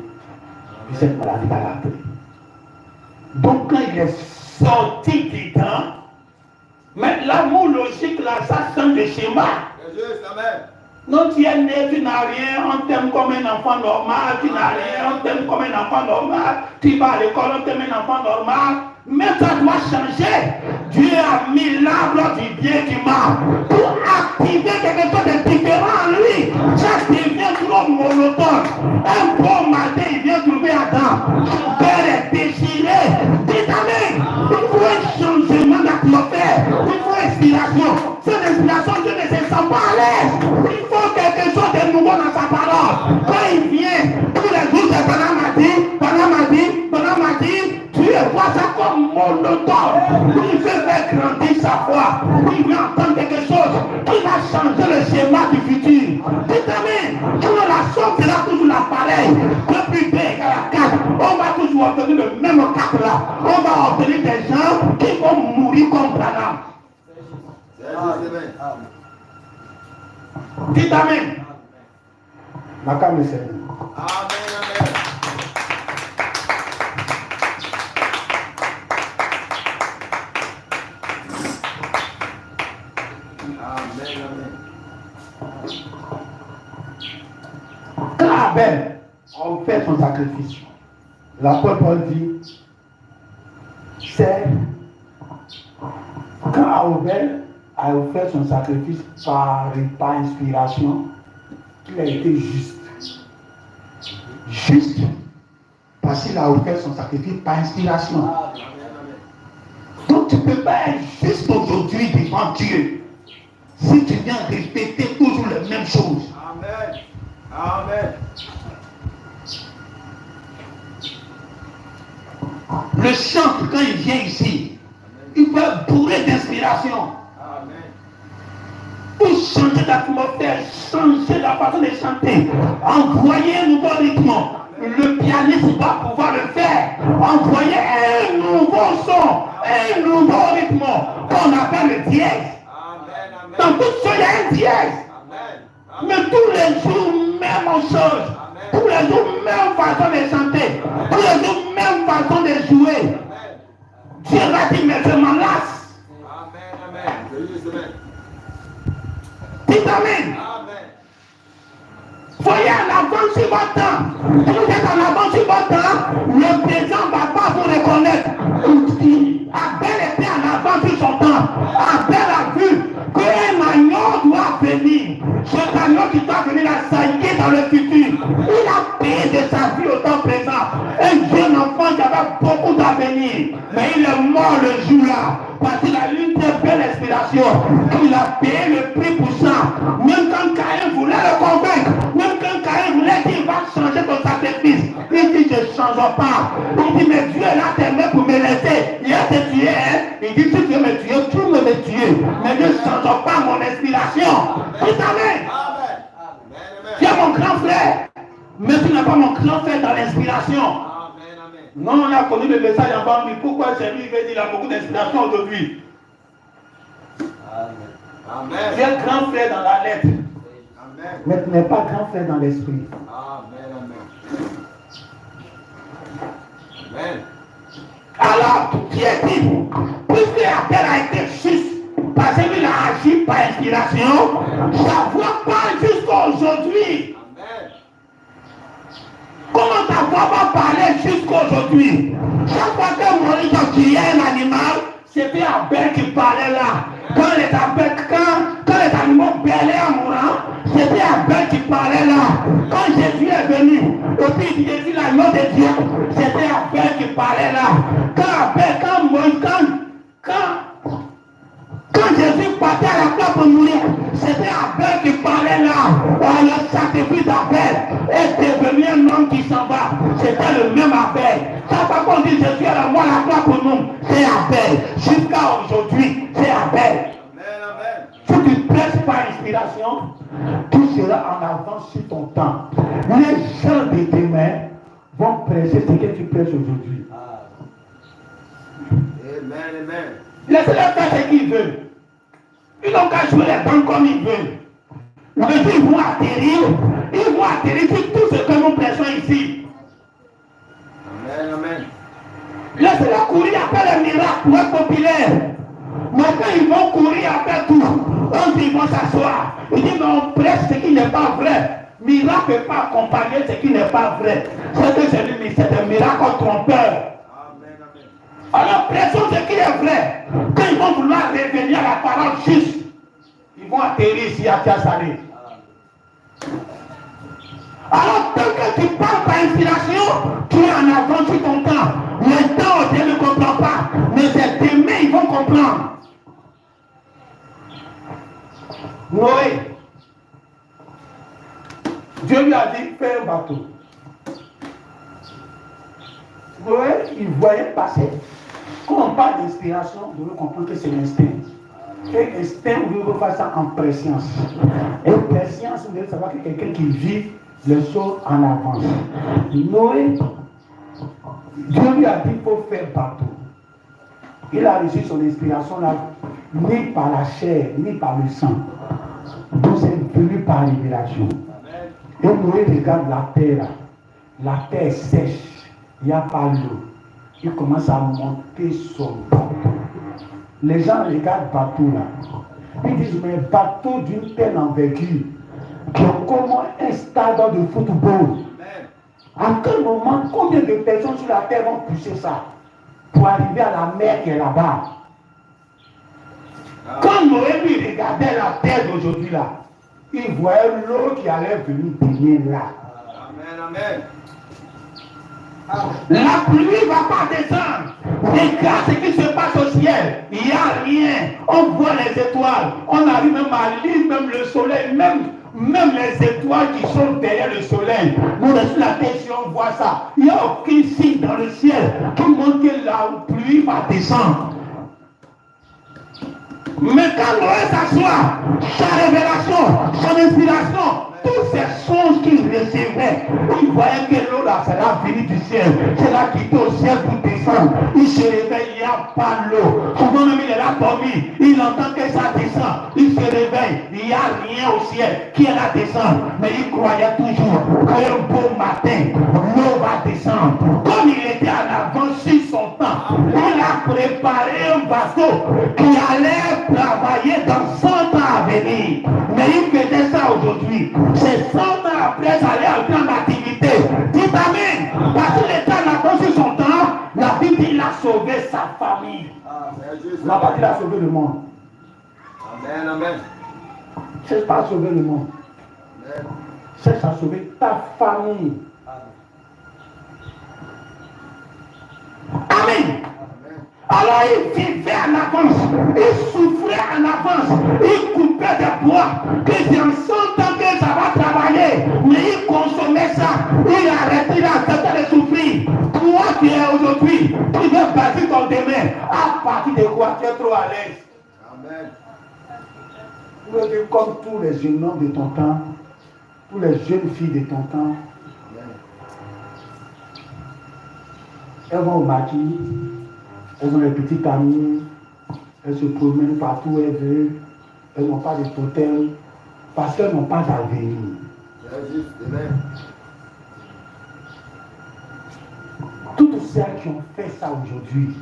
Puis cette maladie l'a pris. Donc, quand il est sorti dedans, mais l'amour logique là, ça change de schéma. Juste, amen. Non, tu es né, tu n'as rien, on t'aime comme un enfant normal, tu n'as rien, on t'aime comme un enfant normal, tu vas à l'école, on t'aime un enfant normal, mais ça doit changer. Dieu a mis l'arbre du bien et du mal pour activer quelque chose de différent en lui. Ça devient trop monotone. Un bon matin, il vient trouver Adam. Son cœur est déchiré. Dites Amen. Il faut un changement d'atmosphère. Il faut inspiration. Cette inspiration, Dieu ne se sent pas à l'aise. Il faut quelque chose de nouveau dans sa parole. Quand il vient, tous les jours, c'est Bernard m'a dit, Dieu voit ça comme monotone. Il veut faire grandir sa foi. Il veut entendre quelque chose qui va changer le schéma du futur. Dites Amen. Toujours la somme sera toujours la pareille. Depuis 2 égale à 4, on va toujours obtenir le même 4 là. On va obtenir des gens qui vont mourir comme Branham. Dites Amen. Ma cam est sérieux. Amen. Quand Abel a offert son sacrifice, l'apôtre Paul dit, c'est quand Abel a offert son sacrifice par inspiration, qu'il a été juste. Juste parce qu'il a offert son sacrifice par inspiration. Donc tu ne peux pas être juste aujourd'hui devant Dieu si tu viens respecter toujours les mêmes choses. Amen. Amen. Le chantre, quand il vient ici, il peut être bourré d'inspiration. Pour changer d'atmosphère, changer la façon de chanter, envoyer un nouveau rythme. Le pianiste va pouvoir le faire. Envoyer un nouveau son, un nouveau rythme qu'on appelle le dièse. Dans tout ça, il y a un dièse. Mais tous les jours, même chose. Tous les jours, même façon de chanter. Tous les jours, même façon de jouer. Dieu va dire, mais je m'en lasse. Dites Amen. Soyez en avant sur votre temps. Si vous êtes en avant sur votre temps, le présent ne va pas vous reconnaître. Abel était en avant sur son temps. Abel a vu qu'un agneau doit venir. Cet agneau qui doit venir la saillir dans le futur. Il a payé de sa vie au temps présent. Un jeune enfant qui avait beaucoup d'avenir. Mais il est mort le jour-là. Parce qu'il a eu une très belle inspiration. Il a payé le prix pour ça. Même quand Caïn voulait le convaincre, même quand Caïn voulait qu'il va changer ton sacrifice, il dit je ne change pas. Il dit mais Dieu est là t'aimer pour me laisser. Il a te tué, hein? Il mon grand frère, mais tu n'es pas mon grand frère dans l'inspiration. Amen, amen. Non, on a connu le message avant, mais pourquoi c'est lui qui veut dire qu'il a beaucoup d'inspiration aujourd'hui? Amen. Tu es grand frère dans la lettre, Amen. mais tu n'es pas grand frère dans l'esprit. Amen, amen. Amen. Alors, Pierre dit, puisque Abel a été juste, parce qu'il a agi par inspiration, sa voix parle jusqu'à aujourd'hui. Amen. Comment ta voix va parler jusqu'à aujourd'hui? Chaque fois que Moïse tuait un animal, c'était Abel qui parlait là. Quand les animaux bêlaient en mourant, c'était Abel qui parlait là. Quand Jésus est venu, et puis Jésus l'agneau de Dieu, c'était Abel qui parlait là. Quand Jésus partait à la croix pour mourir, c'était Abel qui parlait là. Le sacrifice d'Abel est devenu un homme qui s'en va. C'était le même Abel. Chaque fois qu'on dit Jésus est la mort à la croix pour nous, c'est Abel. Jusqu'à aujourd'hui, c'est Abel. Amen, amen. Si tu prêches par inspiration, tu seras en avance sur ton temps. Les gens de demain vont prêcher ce que tu prêches aujourd'hui. Amen, amen. Laissez-les faire ce qu'ils veulent. Ils n'ont qu'à jouer les banques comme ils veulent. Mais ils vont atterrir sur tout ce que nous prêchons ici. Amen, amen. Laissez-les courir après les miracles pour être populaires. Maintenant, ils vont courir après tout. Ils vont s'asseoir. Ils disent, mais on prêche ce qui n'est pas vrai. Miracle ne peut pas accompagner ce qui n'est pas vrai. C'est un miracle trompeur. Amen, amen. Alors, prêchons ce qui est vrai. Quand ils vont vouloir revenir à la parole juste, ils vont atterrir ici à Tiasalé. Alors, tant que tu parles par inspiration, tu es en avance sur ton temps. Le temps, Dieu ne comprend pas. Mais c'est demain, ils vont comprendre. Noé, Dieu lui a dit, fais un bateau. Noé, il voyait passer. Quand on parle d'inspiration, vous devez comprendre que c'est l'instinct. Et l'instinct, vous devez faire ça en préscience. Et préscience, vous devez savoir que quelqu'un qui vit les choses en avance. Noé, Dieu lui a dit qu'il faut faire bateau. Il a reçu son inspiration là, ni par la chair, ni par le sang. Donc c'est venu par révélation. Et Noé regarde la terre là. La terre est sèche. Il n'y a pas l'eau. Il commence à monter son bateau. Les gens regardent bateau là. Ils disent, mais bateau d'une telle envergure, qui est comme un stade de football. À quel moment, combien de personnes sur la terre vont pousser ça pour arriver à la mer qui est là-bas? Quand Noé lui regardait la terre d'aujourd'hui là, il voyait l'eau qui allait venir baigner là. Amen, amen. La pluie ne va pas descendre. Regarde ce qui se passe au ciel. Il n'y a rien. On voit les étoiles. On arrive même à lire même le soleil, même les étoiles qui sont derrière le soleil. Nous, sur la terre, si on voit ça, il n'y a aucun signe dans le ciel qui montre que la pluie va descendre. Mais quand Noé s'assoit, sa révélation, son inspiration, tous ces songes qu'il recevait, il voyait que l'eau là, c'est la venue du ciel. C'est là qu'il est au ciel pour descendre. Il se réveille, il n'y a pas l'eau. Souvent même il est là dormi, il entend que ça descend. Il se réveille, il n'y a rien au ciel qui est là descendre. Mais il croyait toujours qu'un beau matin, l'eau va descendre. Comme il était en avance sur son temps, il a préparé un bateau qui allait travailler dans 100 ans à venir. Mais il faisait ça aujourd'hui. C'est 100 ans après, ça allait entrer en activité. Dites amen. Parce que l'État n'a pas su son temps, la Bible dit qu'il a sauvé sa famille. Il n'a pas dit qu'il a sauvé le monde. Amen, amen. C'est pas sauver le monde. C'est à sauver ta famille. Amen. Alors il vivait en avance, il souffrait en avance, il coupait des bois, que dans 100 ans que ça va travailler, mais il consommait ça, il arrêtait, il acceptait de souffrir. Toi qui es aujourd'hui, tu veux bâtir ton demain, à partir de quoi tu es trop à l'aise. Amen. Vous voyez, comme tous les jeunes hommes de ton temps, Pour les jeunes filles de ton temps, elles vont au maquis, elles ont des petits camions, elles se promènent partout où elles veulent, elles n'ont pas de totem, parce qu'elles n'ont pas d'avenir. Toutes celles qui ont fait ça aujourd'hui,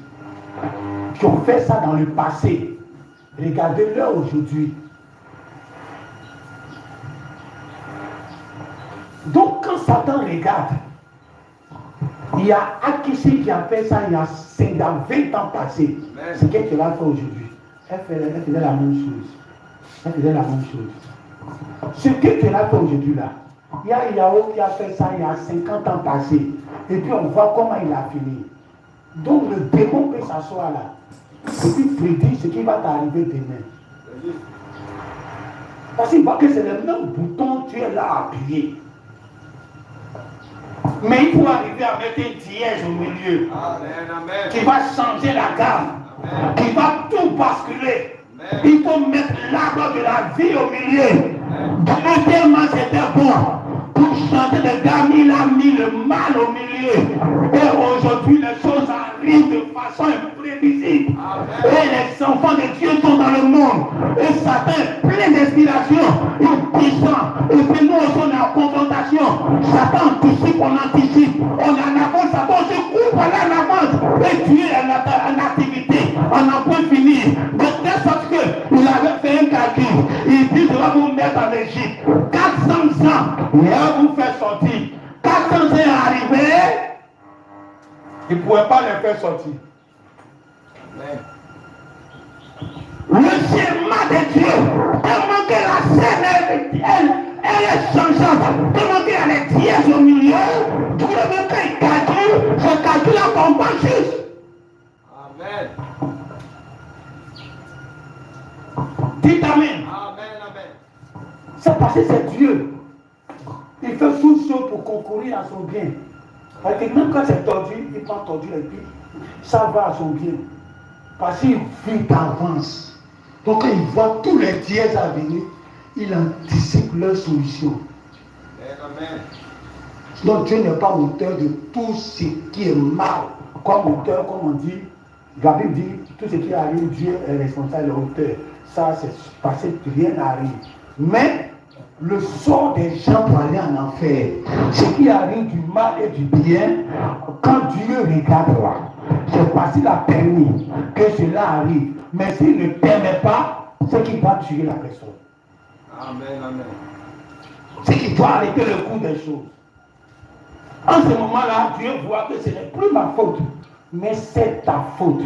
qui ont fait ça dans le passé, regardez-leur aujourd'hui. Donc quand Satan regarde, il y a Akissi qui a fait ça il y a 20 ans passés. C'est qu'elle te l'a fait aujourd'hui. Elle faisait la même chose. Elle faisait la même chose. Ce que tu l'as fait aujourd'hui là, il y a Yahoo qui a fait ça il y a 50 ans passés. Et puis on voit comment il a fini. Donc le démon peut s'asseoir là. Et puis prédire ce qui va t'arriver demain. Parce qu'il voit que c'est le même bouton que tu es là à appuyer. Mais il faut arriver à mettre une dièse au milieu. Amen. Qui va changer la gamme. Amen. Qui va tout basculer. Amen. Il faut mettre l'arbre de la vie au milieu. Dieu tellement c'était bon. Pour changer de gamme, il a mis le mal au milieu. Et aujourd'hui, les choses arrivent de façon imprévisible. Amen. Et les enfants de Dieu sont dans le monde. Et Satan est plein d'inspiration. Il est puissant. Et puis nous aussi, on est en confrontation. Satan anticipe, on anticipe. On est en avance, Satan se coupe, on est en avance. Et Dieu est en activité. On n'a pas fini. De telle sorte qu'il avait fait un calcul. Il dit, je vais vous mettre en Égypte. 400 ans. Et là, vous fait sortir. 400 ans est arrivé. Il ne pouvait pas les faire sortir. Amen. Le schéma de Dieu, tellement que la scène, elle est changeante, tellement qu'il y a les dièses au milieu, Dieu veut qu'il calcule, ce calcul accompagne juste. Amen. Dites Amen. Amen, amen. C'est parce que c'est Dieu. Il fait toutes choses pour concourir à son bien. Parce que même quand c'est tordu, il prend tordu et puis ça va à son bien. Parce qu'il vit d'avance. Donc quand il voit tous les dièses à venir, il anticipe leur solution. Amen. Donc Dieu n'est pas auteur de tout ce qui est mal. Comme auteur, comme on dit, la Bible dit, tout ce qui arrive, Dieu est responsable, l'auteur. Ça, c'est parce que rien n'arrive. Mais le sort des gens pour aller en enfer, ce qui arrive du mal et du bien, quand Dieu regarde là, c'est parce qu'il a permis que cela arrive. Mais s'il ne permet pas, c'est qu'il va tuer la personne. Amen, amen. C'est qu'il doit arrêter le cours des choses. En ce moment-là, Dieu voit que ce n'est plus ma faute, mais c'est ta faute.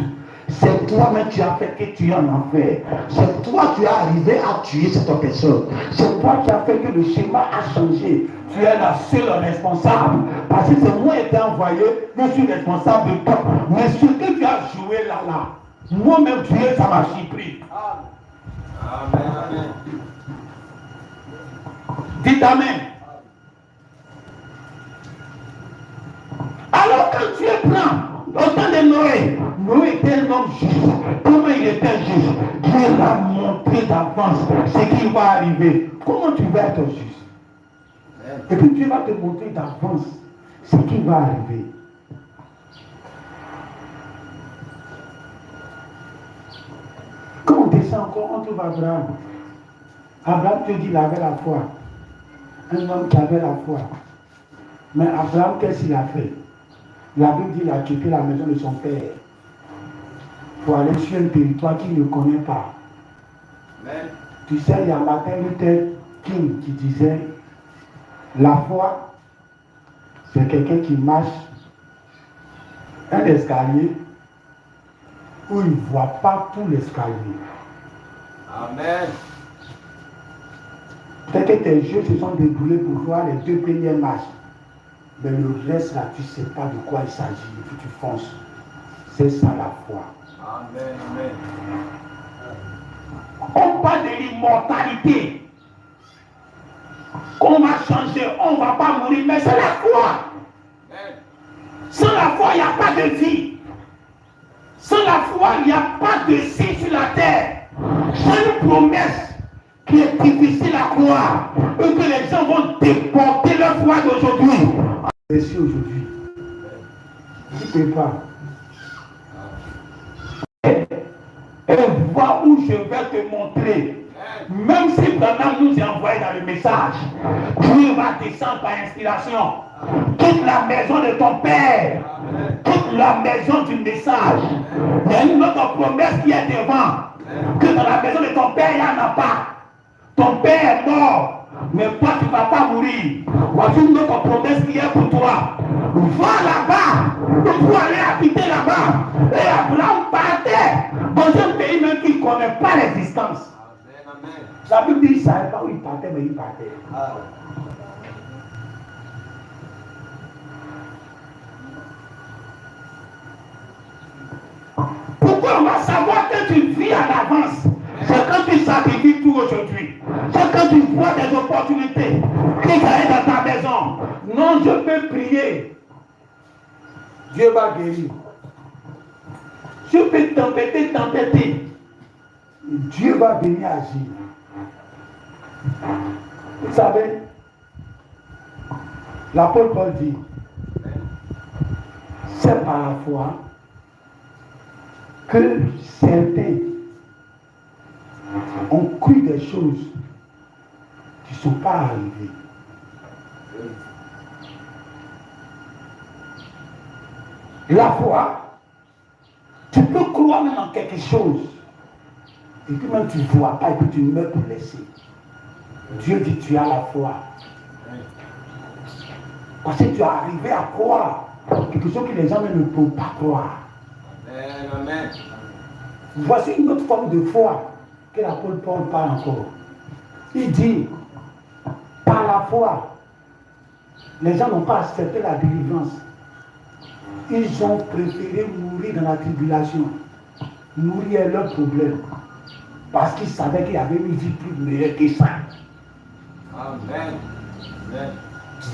C'est toi-même qui as fait que tu es en enfer. C'est toi qui as arrivé à tuer cette personne. C'est toi qui as fait que le schéma a changé. Tu es la seule responsable. Parce que c'est moi qui ai été envoyé, je suis responsable de toi. Mais ce que tu as joué là, moi-même Dieu, ça m'a surpris. Amen, amen. Dites Amen. Alors quand Dieu prend au temps de Noé, Noé était un homme juste. Comment il était juste? Dieu l'a montré d'avance ce qui va arriver. Comment tu vas être juste? Et puis Dieu va te montrer d'avance ce qui va arriver. Quand on descend encore, on trouve Abraham. Abraham, Dieu dit, il avait la foi. Un homme qui avait la foi. Mais Abraham, qu'est-ce qu'il a fait? La Bible dit qu'il a quitté la maison de son père pour aller sur un territoire qu'il ne connaît pas. Amen. Tu sais, il y a Martin Luther King qui disait, la foi, c'est quelqu'un qui marche un escalier où il ne voit pas tout l'escalier. Amen. Peut-être que tes yeux se sont déboulés pour voir les 2 premières marches. Mais le reste là, tu ne sais pas de quoi il s'agit. Et puis tu fonces. C'est ça la foi. Amen, amen. On parle de l'immortalité. Qu'on va changer, on ne va pas mourir, mais c'est la foi. Amen. Sans la foi, il n'y a pas de vie. Sans la foi, il n'y a pas de vie sur la terre. C'est une promesse qui est difficile à croire, et que les gens vont déporter leur foi d'aujourd'hui. Merci aujourd'hui. Tu ne peux pas. Et vois où je vais te montrer. Même si Branham nous est envoyé dans le message, Dieu va descendre par inspiration. Toute la maison de ton père, toute la maison du message. Il y a une autre promesse qui est devant. Que dans la maison de ton père, il n'y en a pas. Ton père est mort, mais toi tu ne vas pas mourir. Voici une autre promesse qui est pour toi. Va là-bas, il faut aller habiter là-bas. Et Abraham partait dans un pays même qui ne connaît pas l'existence. La Bible dit qu'il ne savait pas où il partait, mais il partait. Pourquoi on va savoir que tu vis en avance? C'est quand tu sacrifies tout aujourd'hui. C'est quand tu vois des opportunités qui arrivent dans ta maison. Non, je peux prier. Dieu va guérir. Je peux t'embêter. Dieu va venir agir. Vous savez, l'apôtre Paul dit, c'est par la foi que certains ont cru des choses qui ne sont pas arrivées. La foi, tu peux croire même en quelque chose, et puis même tu ne vois pas, et puis tu meurs pour laisser. Dieu dit tu as la foi. Parce que tu es arrivé à croire quelque chose que les gens ne peuvent pas croire. Amen. Voici une autre forme de foi que l'apôtre Paul parle encore. Il dit, par la foi, les gens n'ont pas accepté la délivrance. Ils ont préféré mourir dans la tribulation. Mourir est leur problème. Parce qu'ils savaient qu'il y avait une vie plus meilleure que ça. Amen. Amen.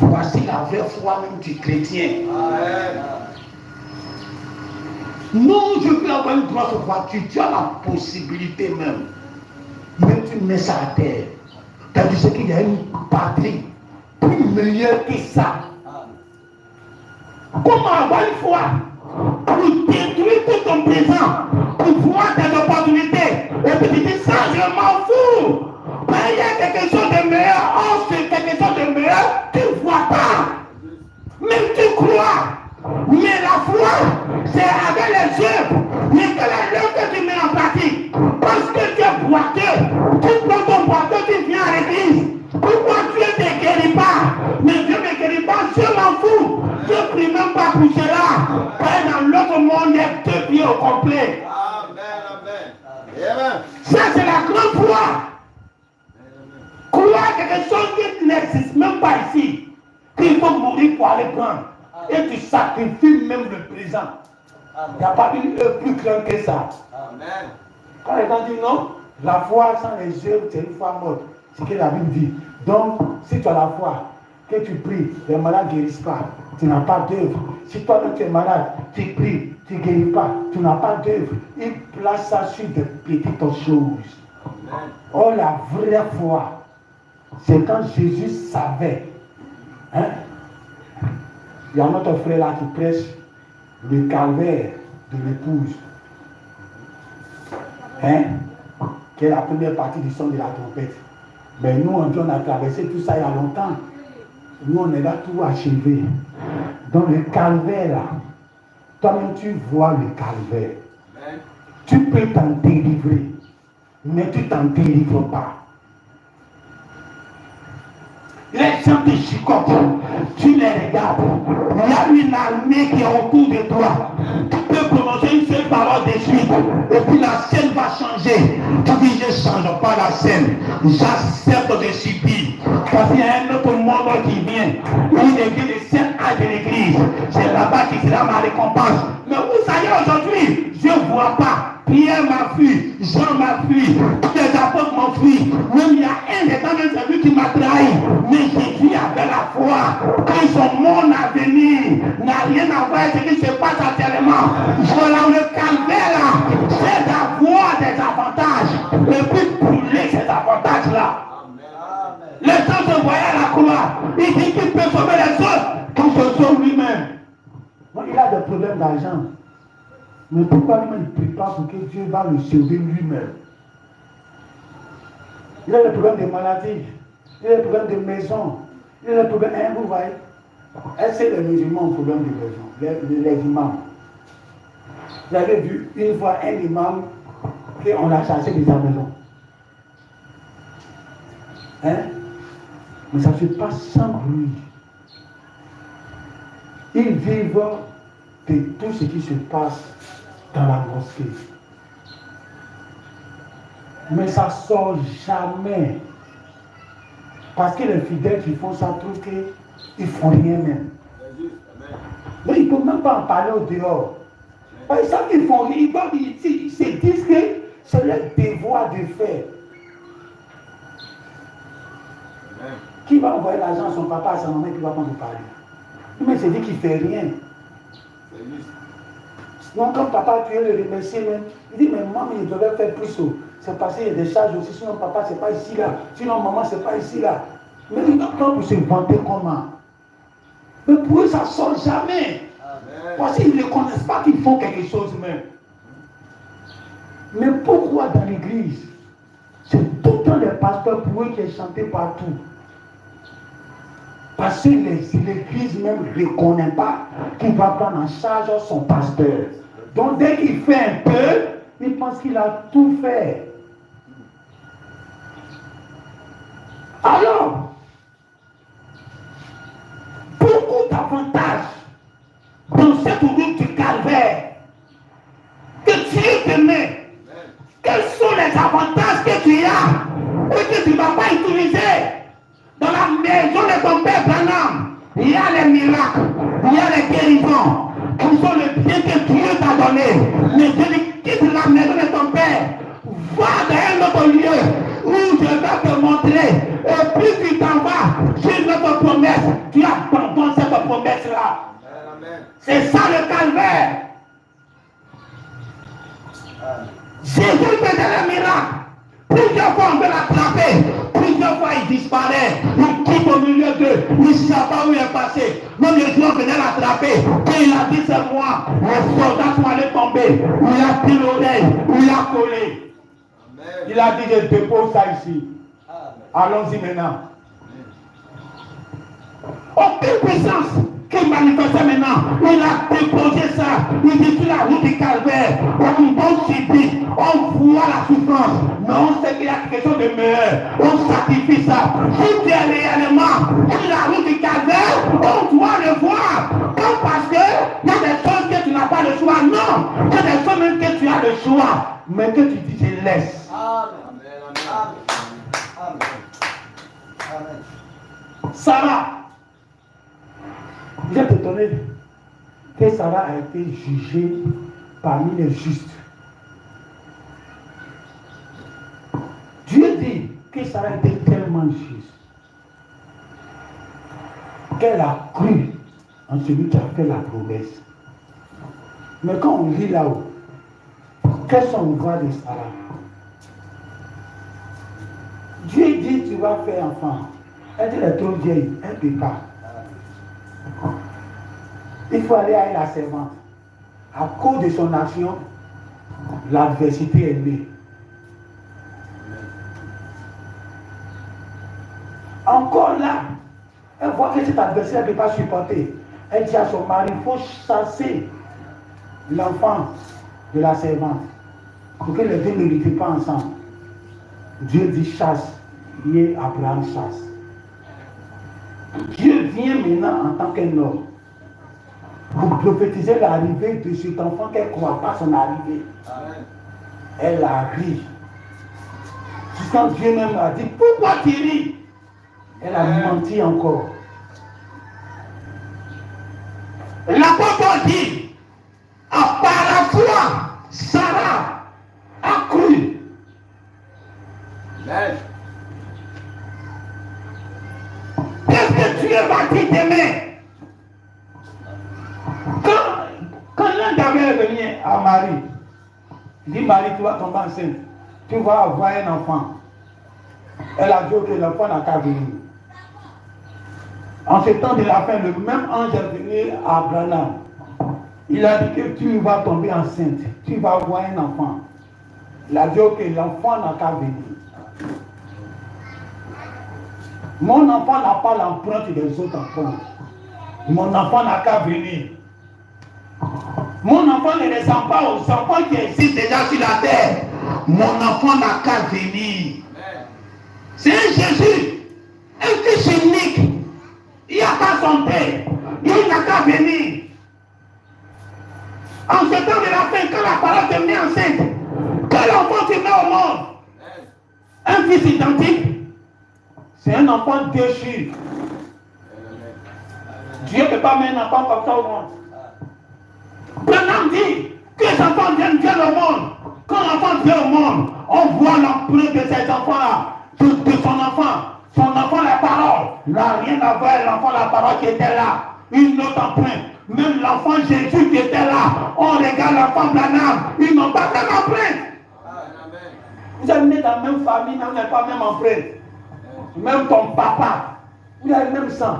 Voici la vraie foi même du chrétien. Amen. Non, je veux avoir une grosse voiture. Tu as la possibilité même. Même tu mets ça à terre. Tu sais qu'il y a une patrie plus meilleure que ça. Comment avoir une foi pour détruire tout ton présent, pour voir des opportunités, et puis tu dis ça, je m'en fous. Mais il y a quelque chose de meilleur. Oh, c'est quelque chose de meilleur, tu ne vois pas. Même tu crois. Mais la foi, c'est avec les œuvres. Mais quelle est l'œuvre que tu mets en pratique? Parce que tu es boiteux. Tu prends ton boiteux, tu viens à l'église. Pourquoi Dieu ne te guérit pas? Mais Dieu ne me guérit pas, je m'en fous. Je ne prie même pas pour cela. Car dans l'autre monde, il y a deux pieds au complet. Amen. Ça, c'est la grande foi. Croire quelque chose qui n'existe même pas ici. Qu'il faut mourir pour aller prendre. Et tu sacrifies même le présent. Il n'y a pas une œuvre plus grande que ça. Amen. Quand les gens disent non, la foi sans les œuvres, c'est une foi morte. C'est ce que la Bible dit. Donc, si tu as la foi, que tu pries, les malades ne guérissent pas. Tu n'as pas d'œuvre. Si toi-même tu es malade, tu pries, tu ne guéris pas. Tu n'as pas d'œuvre. Il place ça sur de petites choses. Amen. Oh, la vraie foi, c'est quand Jésus savait. Hein? Il y a notre frère là qui prêche le calvaire de l'épouse. Hein? Qui est la première partie du son de la trompette. Mais nous, on a traversé tout ça il y a longtemps. Nous, on est là tout achevé. Dans le calvaire là, toi-même tu vois le calvaire. Amen. Tu peux t'en délivrer, mais tu t'en délivres pas. Les gens te chicotent, tu les regardes. Il y a une armée qui est autour de toi. Tu peux prononcer une seule parole de suite. Et puis la scène va changer. Tu dis, je ne change pas la scène. J'accepte de subir. Parce qu'il y a un autre monde qui vient. Une église de 7 âges de l'église. C'est là-bas qui sera ma récompense. Mais vous savez aujourd'hui, je ne vois pas. Pierre m'a fui, Jean m'a fui, tous les apôtres m'ont fui. Même il y a un des temps, c'est lui qui m'a trahi. Mais Jésus avait la foi que son monde à venir n'a rien à voir avec ce qui se passe actuellement. Voilà le calvaire là, c'est d'avoir des avantages. Et puis brûler ces avantages là. croix. Il dit qu'il peut sauver les autres pour se sauver lui-même. Donc il a des problèmes d'argent. Mais pourquoi lui-même il ne prie pas pour que Dieu va le sauver lui-même? Il a des problèmes de maladie. Il a des problèmes de maison. Il a des problèmes. Vous voyez? Est-ce que les musulmans ont problème de maison? Les imams. Vous avez vu une fois un imam qu'on l'a chassé de sa maison. Hein? Mais ça se passe sans bruit. Ils vivent de tout ce qui se passe dans la mosquée. Mais ça ne sort jamais. Parce que les fidèles qui font ça trouvent qu'ils ne font rien même. Mais ils ne peuvent même pas en parler au dehors. Ils savent qu'ils font rien. Ils se disent que c'est leur devoir de faire. Qui va envoyer l'argent à son papa, à sa maman qui va pas nous parler? Mais c'est dit qu'il ne fait rien. Donc quand papa tu le remercier même, il dit mais maman il devait faire plus haut. C'est parce qu'il y a des charges aussi, sinon papa c'est pas ici là, sinon maman c'est pas ici là. Mais il n'a pas pour se vanter comment. Mais pour eux ça ne sort jamais. Amen. Parce qu'ils ne connaissent pas qu'ils font quelque chose même. Mais pourquoi dans l'église? C'est tout le temps les pasteurs pour eux qui est chanté partout. Parce que l'église même ne reconnaît pas qu'il va prendre en charge son pasteur. Donc dès qu'il fait un peu, il pense qu'il a tout fait. Alors, beaucoup d'avantages dans cette route du calvaire que Dieu te met. Quels sont les avantages que tu as et que tu ne vas pas utiliser? Dans la maison de ton père Branham, il y a les miracles, il y a les guérisons, qui sont le bien que Dieu t'a donné. Mais je dis, quitte la maison de ton père, va dans un autre lieu où je vais te montrer. Et plus tu t'en vas sur notre promesse, tu abandonnes cette promesse-là. C'est ça le calvaire. Jésus faisait les miracles. Plusieurs fois on veut l'attraper, plusieurs fois il disparaît, il quitte au milieu d'eux, il ne sait pas où il est passé. Même les gens venaient l'attraper, et il a dit c'est moi, les soldats sont allés tomber, il a pris l'oreille, il a collé. Amen. Il a dit je dépose ça ici. Allons-y maintenant. Aucune puissance qui manifestait maintenant, il a déposé ça, il dit sur la route du calvaire, on subit, on voit la souffrance, mais on sait qu'il y a quelque chose de meilleur, on sacrifie ça. Si tu es réellement sur la route du calvaire, on doit le voir, non parce que il y a des choses que tu n'as pas le choix, non, il y a des choses même que tu as le choix, mais que tu dis je laisse. Amen. Amen. Amen. Sarah, vous êtes étonné que Sarah a été jugée parmi les justes. Dieu dit que Sarah était tellement juste qu'elle a cru en celui qui a fait la promesse. Mais quand on lit là-haut, qu'est-ce qu'on voit de Sarah? Dieu dit tu vas faire enfant. Elle dit elle est trop vieille, elle ne peut pas. Il faut aller à la servante. À cause de son action, l'adversité est née. Encore là, elle voit que cet adversaire ne peut pas supporter. Elle dit à son mari, il faut chasser l'enfant de la servante pour que les deux ne luttent pas ensemble. Dieu dit chasse, et Abraham chasse. Dieu vient maintenant en tant qu'un homme pour prophétiser l'arrivée de cet enfant qu'elle ne croit pas son arrivée. Amen. Elle arrive. Quand Dieu même a dit, pourquoi tu ris? Elle a menti encore. L'apôtre dit, par la foi, Sarah a cru. Amen. Qu'est-ce que Dieu va dire demain? Quand l'un d'avait venu à Marie, il dit Marie, tu vas tomber enceinte, tu vas avoir un enfant. Elle a dit que l'enfant n'a qu'à venir. En ce temps de la fin, le même ange est venu à Abraham. Il a dit que tu vas tomber enceinte, tu vas avoir un enfant. Il a dit ok, l'enfant n'a qu'à venir. Mon enfant n'a pas l'empreinte des autres enfants. Mon enfant n'a qu'à venir. Mon enfant ne ressemble pas aux enfants qui existent déjà sur la terre. Mon enfant n'a qu'à venir. C'est un Jésus, un fils unique. Il n'y a pas son père. Il n'a qu'à venir. En ce temps de la fin, quand la parole te met enceinte, que l'enfant se met au monde, un fils identique, c'est un enfant déchu. Dieu ne peut pas mettre un enfant comme ça au monde. Branham dit que les enfants viennent au monde. Quand l'enfant vient au monde, on voit l'empreinte de ces enfants-là, de son enfant. Son enfant, la parole, n'a rien à voir avec l'enfant, la parole qui était là. Une autre empreinte. Même l'enfant Jésus qui était là, on regarde l'enfant Branham, ils n'ont pas même empreinte. Vous êtes nés dans la même famille, mais vous n'avez pas même empreinte. Même ton papa, vous avez le même sang,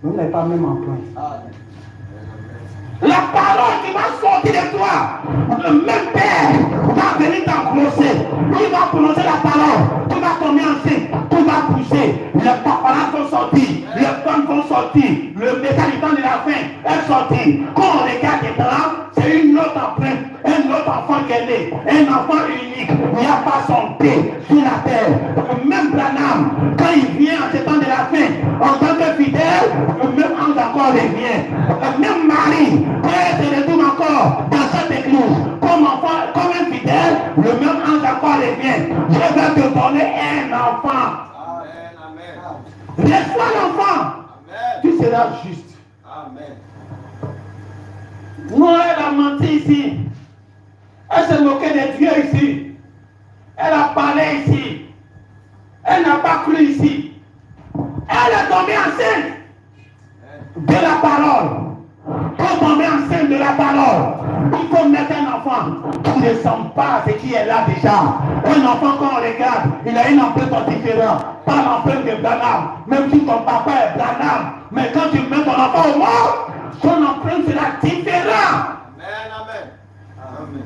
mais vous n'avez pas même empreinte. La parole qui va sortir de toi, le même Père va venir t'engrosser. Il va prononcer la parole. Tu vas tomber enceinte, tu vas pousser. Les paparazzi sont sortis, les femmes sont sorties, le message du temps de la fin est sorti. Quand on regarde dedans, c'est une autre empreinte, un autre enfant qui est né, un enfant unique. Il n'y a pas son thé sur la terre. Même Branham, quand il vient en ce temps de la fin, en tant que fidèle, le même ange encore revient. Même Marie, quand elle se retourne encore dans cette église, comme un fidèle, le même ange encore revient. Je vais te donner un enfant. Reçois l'enfant. Tu seras juste. Non, elle a menti ici. Elle s'est moquée de Dieu ici. Elle a parlé ici. Elle n'a pas cru ici. Elle est tombée enceinte de la parole. Pour tomber enceinte de la parole, il faut mettre un enfant qui ne ressemble pas à ce qui est là déjà. Un enfant, quand on regarde, il a une empreinte différente. Pas l'empreinte de Branham. Même si ton papa est Branham. Mais quand tu mets ton enfant au monde, son empreinte sera différente. Amen.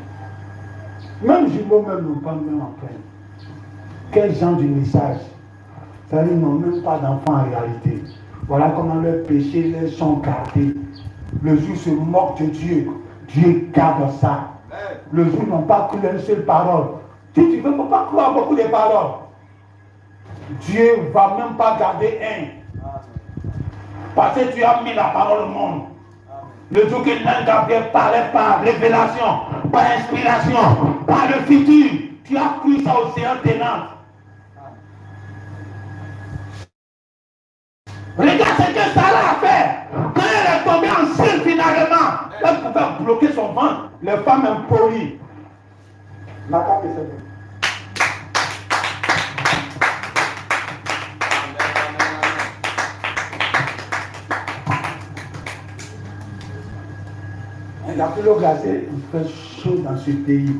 Même jumeaux même n'ont pas même empreinte. Quel genre de message? C'est-à-dire qu'ils n'ont même pas d'enfants en réalité. Voilà comment leurs péchés les sont gardés. Le jour se moque de Dieu. Dieu garde ça. Le jour n'ont pas cru une seule parole. Si tu ne veux pas croire beaucoup de paroles, Dieu ne va même pas garder un. Parce que tu as mis la parole au monde. Le jour que l'ange Gabriel parlait par révélation, par inspiration, par le futur, tu as cru ça au Seigneur tenant. Regarde ce que Sarah a fait. Quand elle est tombée enceinte finalement, elle pouvait bloquer son ventre. Les femmes impolies. La carte est celle-là. La pluie glacée, il fait chaud dans ce pays.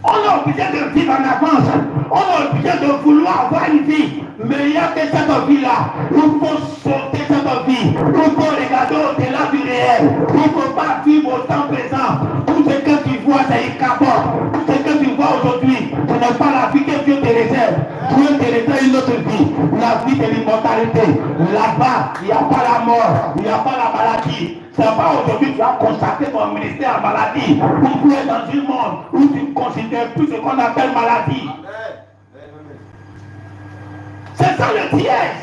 On est obligé de vivre en avance. On est obligé de vouloir avoir une vie meilleure que cette vie-là. Il faut sauter cette vie. Il faut regarder au-delà du réel. Il ne faut pas vivre au temps présent. Tout ce que tu vois, c'est une capote. Tout ce que tu vois aujourd'hui, ce n'est pas la vie que Dieu te réserve. Dieu te réserve une autre vie. La vie de l'immortalité. Là-bas, il n'y a pas la mort. Il n'y a pas la maladie. C'est pas aujourd'hui que tu as consacré ton ministère à maladie. Ou tu es dans un monde où tu ne considères plus ce qu'on appelle maladie. C'est ça le piège.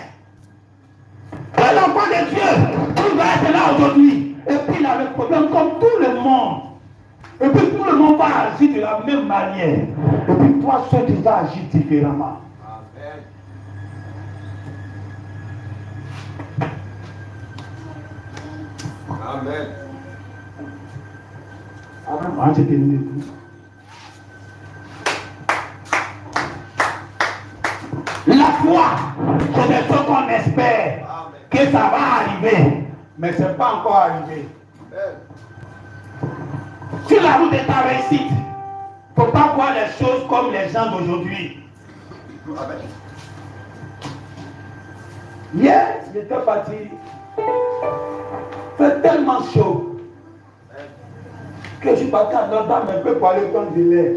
Que l'enfant de Dieu, tu vas être là aujourd'hui. Et puis il a le problème comme tout le monde. Et puis tout le monde va agir de la même manière. Et puis toi seul tu vas agir différemment. Amen. Amen. C'est terminé. La foi, c'est ce qu'on espère que ça va arriver, mais ce n'est pas encore arrivé. Sur la route de ta réussite, ne faut pas voir les choses comme les gens d'aujourd'hui. Hier, j'étais parti. Il fait tellement chaud que je suis parti à Notre-Dame un peu pour aller prendre de l'air.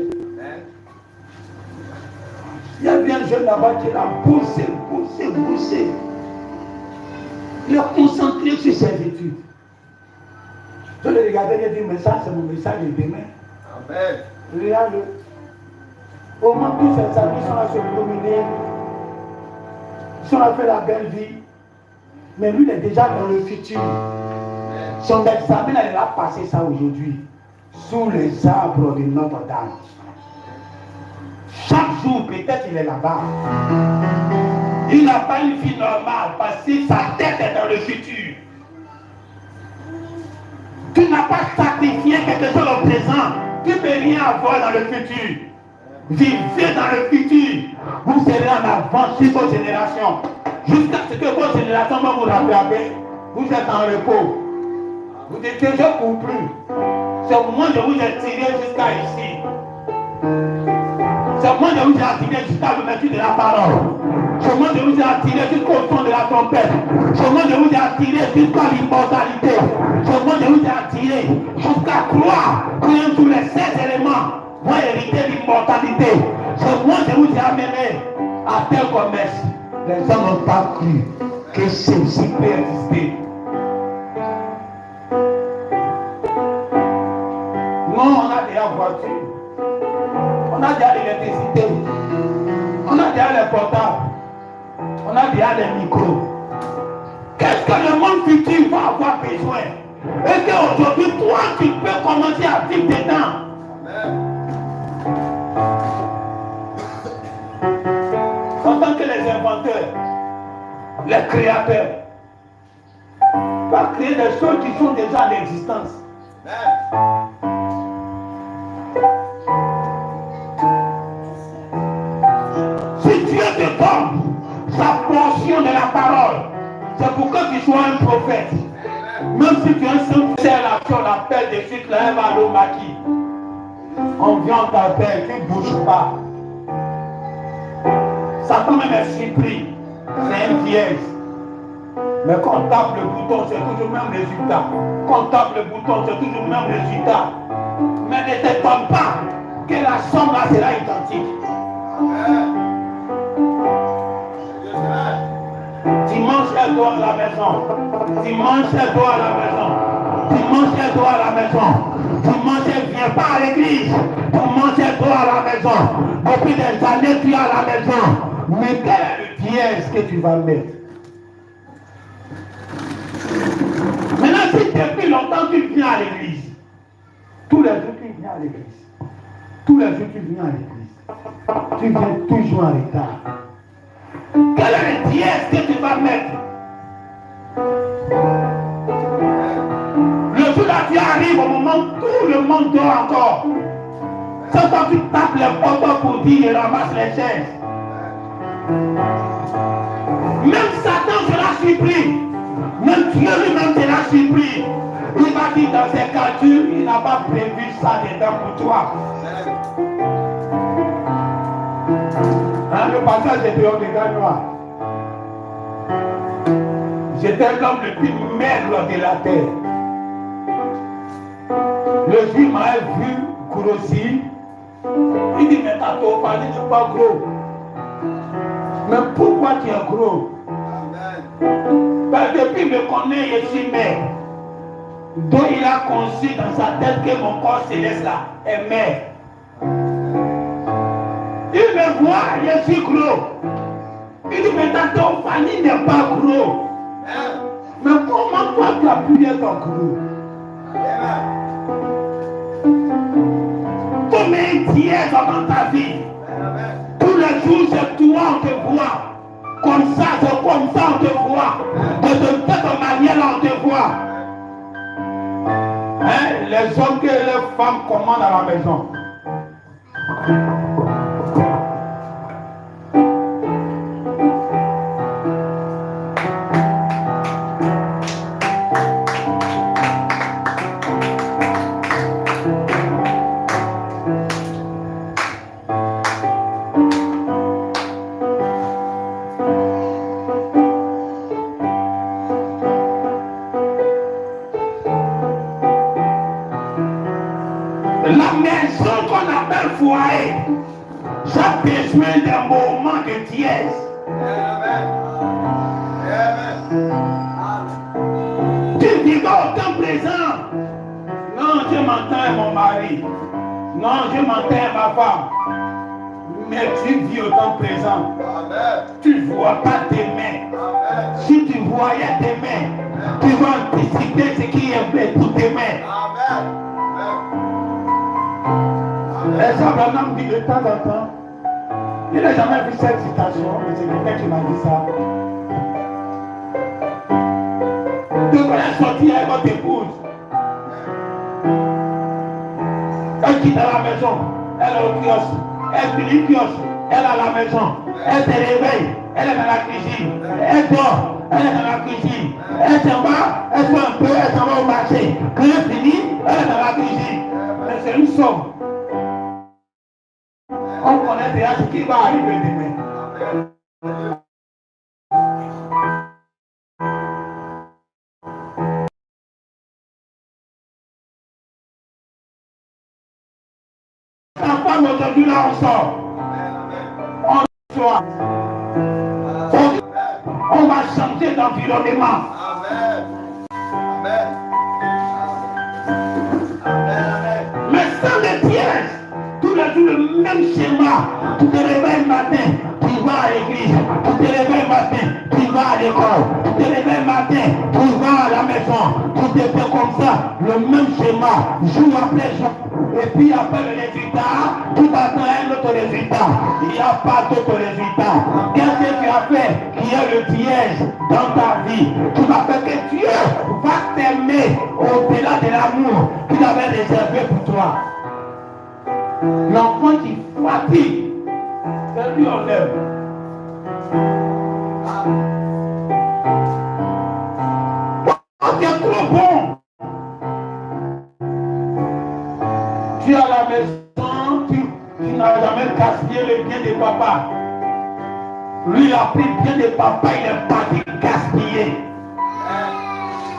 Il y a bien un jeune là-bas qui l'a poussé. Il est concentré sur ses études. Je l'ai regardé, il a dit, mais ça, c'est mon message de demain. Amen. Regarde-le. Au moins, tous ces amis sont là se promener. Ils sont là faire la belle vie. Mais lui, il est déjà dans le futur. Son examen, il a passé ça aujourd'hui. Sous les arbres de Notre-Dame. Chaque jour, peut-être il est là-bas. Il n'a pas une vie normale parce que sa tête est dans le futur. Tu n'as pas sacrifié quelque chose au présent. Tu ne peux rien avoir dans le futur. Vivez dans le futur. Vous serez en avance sur vos générations. Jusqu'à ce que vos générations vont vous rattraper. Vous êtes en repos. Vous dites que je ne cours plus. C'est au moment de vous tiré jusqu'à ici. C'est au moment de vous attirer jusqu'à l'ouverture de la parole. C'est au moment de vous attirer jusqu'au son de la trompette. C'est au moment de vous attirer jusqu'à l'immortalité. C'est au moment de vous attirer jusqu'à croire que tous les 16 éléments vont hériter l'immortalité. C'est au moment de vous amener à tel commerce. Les gens n'ont pas cru que ceci peut exister. Non, on a déjà voiture. On a déjà l'électricité. On a déjà les portables. On a déjà les micros. Qu'est-ce que le monde futur va avoir besoin? Et qu'aujourd'hui, toi, tu peux commencer à vivre dedans. En tant que les inventeurs, les créateurs, va créer des choses qui sont déjà en existence. Si Dieu te donne sa portion de la parole, c'est pour que tu sois un prophète. Même si tu es un simple action, on l'appelle de suite là, elle va au maquis. On vient t'appeler, tu ne bouges pas. Satan même est surpris. C'est un piège. Mais quand on tape le bouton, c'est toujours le même résultat. Quand on tape le bouton, c'est toujours le même résultat. Mais ne t'étonne pas que la somme là sera identique. Dimanche, elle doit à la maison. Dimanche, elle doit à la maison. Dimanche, elle doit à la maison. Dimanche, elle ne vient pas à l'église. Dimanche, elle doit à la maison. Depuis des années, tu es à la maison. Mais quel est le piège que tu vas mettre? Maintenant, si depuis longtemps tu viens à l'église, tous les jours tu viens à l'église, tous les jours tu viens à l'église, tu viens toujours en retard. Quel est le piège que tu vas mettre? Le jour là tu arrives au moment où tout le monde dort encore. C'est quand tu tapes les poteaux pour dire et ramasse les chaises. Même Satan sera surpris. Même Dieu lui-même sera surpris. Il va dire dans ses calculs, il n'a pas prévu ça dedans pour toi. Hein, le passage de dehors des gars noirs. J'étais l'homme le plus maigre de la terre. Le juif m'a vu grossir. Il dit, mais t'as ton panier n'est pas gros. Mais pourquoi tu es gros? Parce que depuis qu'il me connaît, je suis maigre. Donc il a conçu dans sa tête que mon corps céleste là est maigre. Il me voit, je suis gros. Il dit, mais ton panier n'est pas gros. Mais comment toi tu as pu être gros? Tu mets un dièse dans ta vie. Tous les jours, c'est toi, on te voit. Comme ça, c'est comme ça, on te voit. De cette manière-là, on te voit. Hein? Les hommes et les femmes commandent à la maison. de dièse. Tu dis pas au temps présent. Non, je m'entends mon mari. Non, je m'entends ma femme. Mais tu vis au temps présent. Tu ne vois pas tes mains. Si tu voyais tes mains, tu vas anticiper ce qui est fait pour tes mains. Et ça, Abraham dit de temps en temps. Il n'a jamais vu cette citation, mais c'est quelqu'un qui m'a dit ça. Tu vas sortir avec votre épouse. Elle quitte à la maison, elle est au kiosque, elle finit le kiosque, elle est à la maison, elle se réveille, elle est dans la cuisine, elle dort, elle est dans la cuisine, elle s'en va, elle fait un peu, elle s'en va au marché. Quand elle finit, elle est dans la cuisine. Mais c'est une somme. On connaît déjà ce qui va arriver demain. La femme aujourd'hui là on sort. On sort. On va changer d'environnement. Mais sans les pièges, tous les jours le même schéma. Tu te réveilles le matin, tu vas à l'église. Tu te réveilles le matin, tu vas à l'école. Tu te réveilles le matin, tu vas à la maison. Tu te fais comme ça, le même schéma, jour après jour. Et puis après le résultat, tu t'attends à un autre résultat. Il n'y a pas d'autre résultat. Qu'est-ce que tu as fait qui est le piège dans ta vie? Tu vas faire que Dieu va t'aimer au-delà de l'amour qu'il avait réservé pour toi. L'enfant qui fatigue, c'est lui on l'aime. Oh, tu es trop bon. Tu es à la maison, tu n'as jamais gaspillé le bien de papa. Lui il a pris le bien de papa, il est parti gaspiller.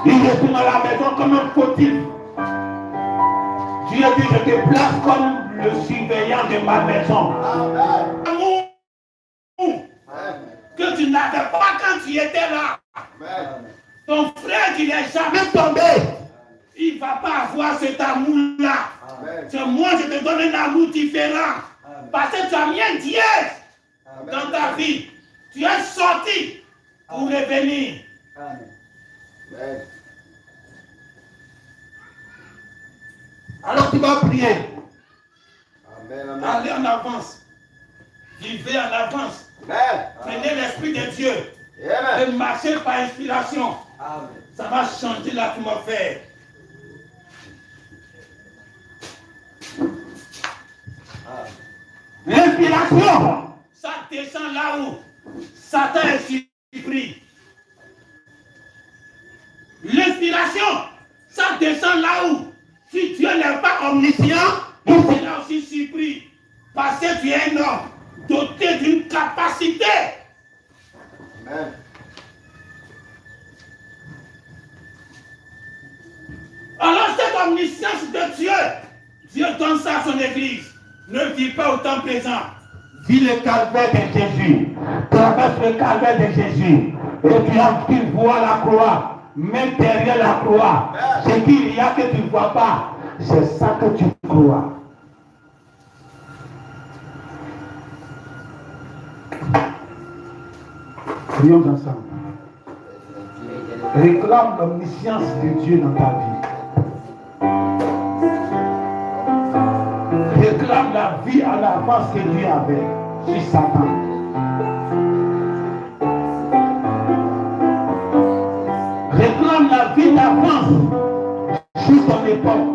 Il retourne à la maison comme un fautif. Dieu dit, je te place comme le surveillant de ma maison. Amour que tu n'avais pas quand tu étais là. Ton frère qui n'est jamais tombé, il ne va pas avoir cet amour-là. C'est moi, je te donne un amour différent. Parce que tu as mis un dièse dans ta vie. Tu es sorti pour revenir. Alors tu vas prier. Allez en avance. Vivez en avance. Prenez l'Esprit de Dieu. Et marchez par inspiration. Ça va changer l'atmosphère. L'inspiration, ça descend là où Satan est surpris. L'inspiration, ça descend là où si Dieu n'est pas omniscient, il sera aussi surpris. Parce que tu es un homme doté d'une capacité. Amen. Alors cette omniscience de Dieu, Dieu donne ça à son église. Ne vis pas au temps présent. Vis le calvaire de Jésus. Traverse le calvaire de Jésus. Et tu vois la croix. Même derrière la croix. Ce qu'il y a que tu ne vois pas. C'est ça que tu crois. Prions ensemble. Réclame l'omniscience de Dieu dans ta vie. Réclame la vie à l'avance que Dieu avait sur Satan. Réclame la vie d'avance sur ton époque.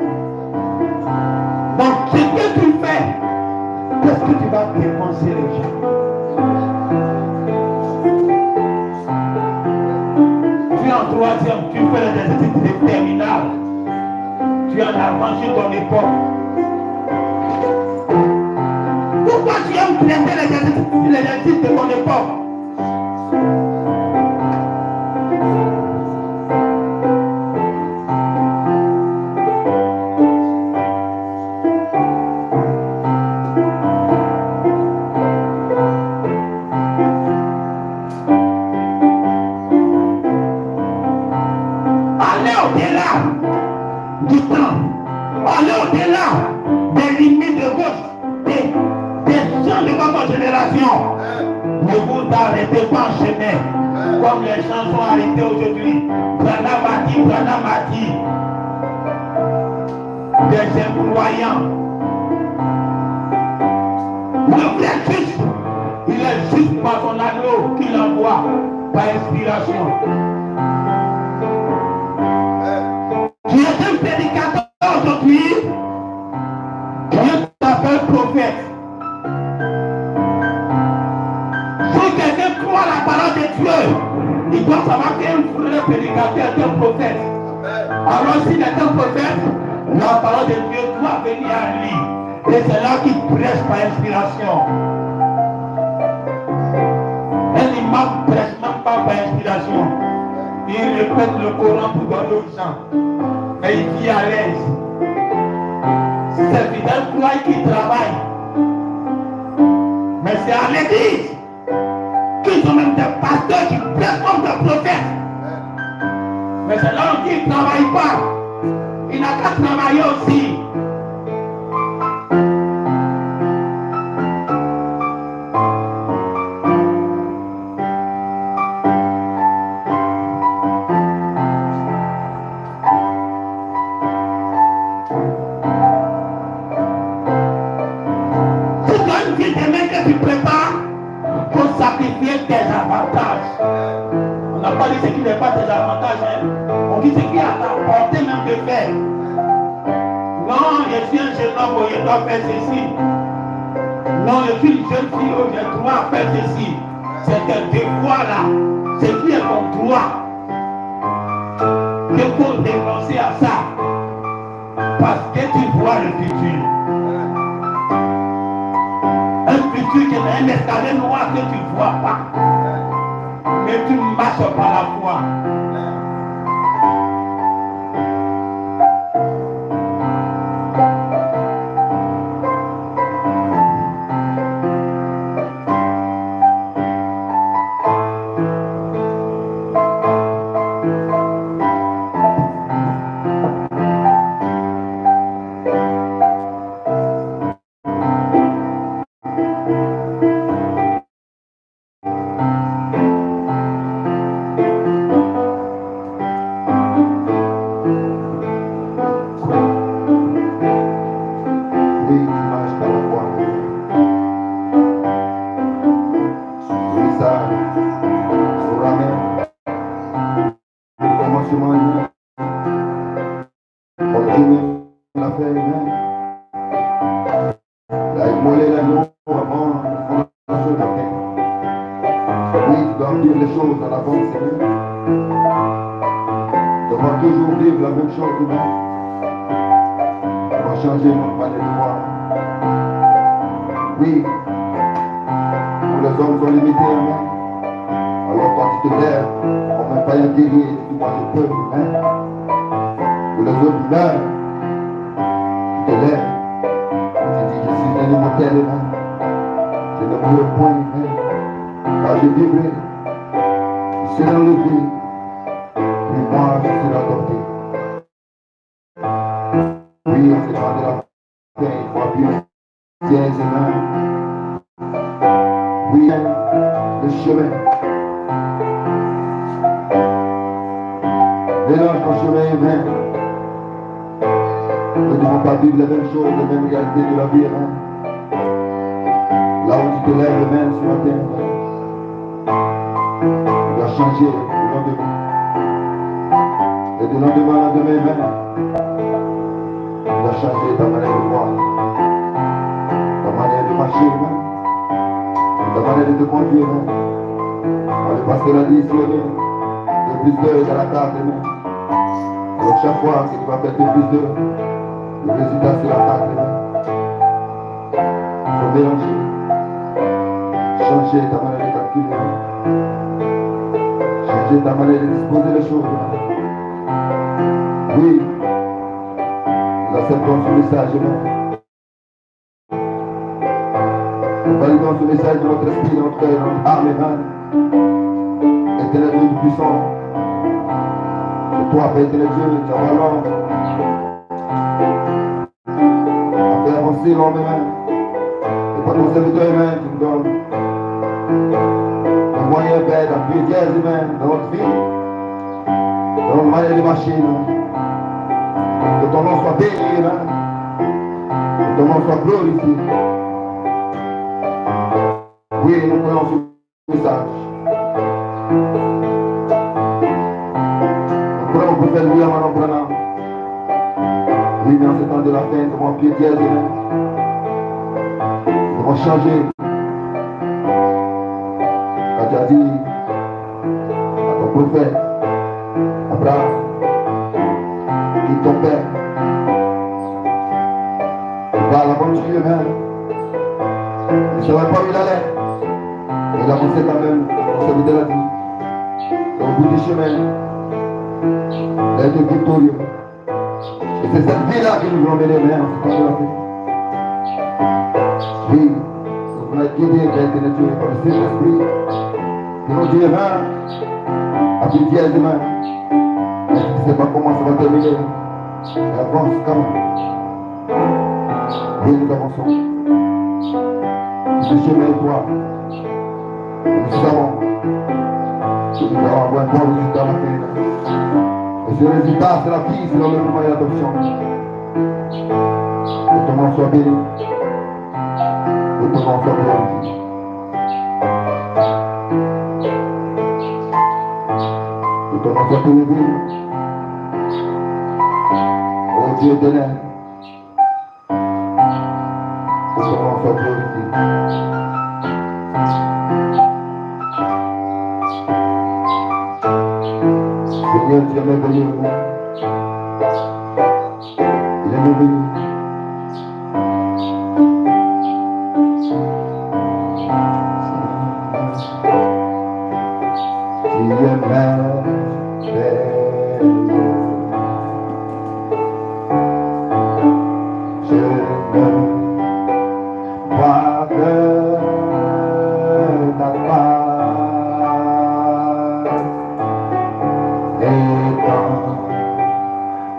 Donc, ce que tu fais, qu'est-ce que tu vas dépenser les gens? Tu es en troisième, tu fais les études terminales. Tu es en avance sur ton époque. Pourquoi tu aimes traiter les exercices de ton époque? t'arrêtez pas en chemin. Comme les gens sont arrêtés aujourd'hui. Branham a dit. Des incroyants. Le vrai juste, il est juste par son agneau qu'il envoie par inspiration. Tu es un prédicateur aujourd'hui. Dieu t'appelle prophète. Si quelqu'un croit la parole de Dieu, il doit savoir qu'un vrai prédicateur est un prophète. Alors s'il est un prophète, la parole de Dieu doit venir à lui. Et c'est là qu'il prêche par inspiration. Un imam ne prêche même pas par inspiration. Il répète le Coran pour donner aux gens. Mais il vit à l'aise. C'est fidèle croix qui travaille. Mais c'est à l'église qu'ils sont même des pasteurs qui prêchent comme des prophètes. Mais c'est l'homme qui ne travaille pas. Il n'a qu'à travailler aussi. Tes avantages. On n'a pas dit ce qui n'est pas tes avantages. Hein? On dit ce qui a ta portée même de faire. Non, je suis un jeune homme, je dois faire ceci. Non, je suis une jeune fille, je dois faire ceci. C'est un devoir là. C'est qui est ton droit. Il faut renoncer à ça. Parce que tu vois le futur. Un futur qui est un escalier noir que tu ne vois pas. Mais tu marches par la foi. Chaque fois que tu vas faire tes plus d'heures, le résultat sera ta clé. Il faut mélanger, changer ta manière de calculer, changer ta manière de disposer les choses. Oui, nous acceptons ce message. Nous validons ce message de notre esprit, de notre cœur, de notre âme et âme. Éternel Dieu puissant. Toi, Père éternel Dieu, tu as l'homme à faire avancer l'homme humain. Et pas nos serviteurs humains qui nous donnent aide, appuie Dieu, Amen, dans notre vie, dans notre manière de marcher, que ton nom soit béni, Amen, que ton nom soit glorifié. Oui, nous prenons ce message. Nous prenons pour faire William Anon Branham. Oui, dans ce temps de la fin, nous devons appuyer Dieu, Amen. Nous devons changer. Quand tu as dit à ton prophète, Abraham, quitte ton père, va à l'aventure, Amen. Il ne savait pas où il allait. Il avançait quand même au service de la vie. Et au bout du chemin, il a été victorieux. Et c'est cette vie-là que nous voulons mener, Amen, en ce temps de la vie. Oui, vous êtes guidés vers Dieu par le Saint-Esprit. Et nous dit, Amen, avec Dieu, Amen. Je ne sais pas comment ça va terminer. Mais avance quand même. Oui, nous avançons. Ce chemin est toi. Nous savons que nous allons avoir un bon résultat à la fin. Et ce résultat, c'est la vie, c'est l'enlèvement et l'adoption. Que ton nom soit béni. Que ton nom soit glorifié. Que ton nom soit élevé. Oh Dieu éternel. Que ton nom soit glorifié. Seigneur, tu es merveilleux. Il est merveilleux. Tu es merveilleux. Je ne vois que ta part. Et quand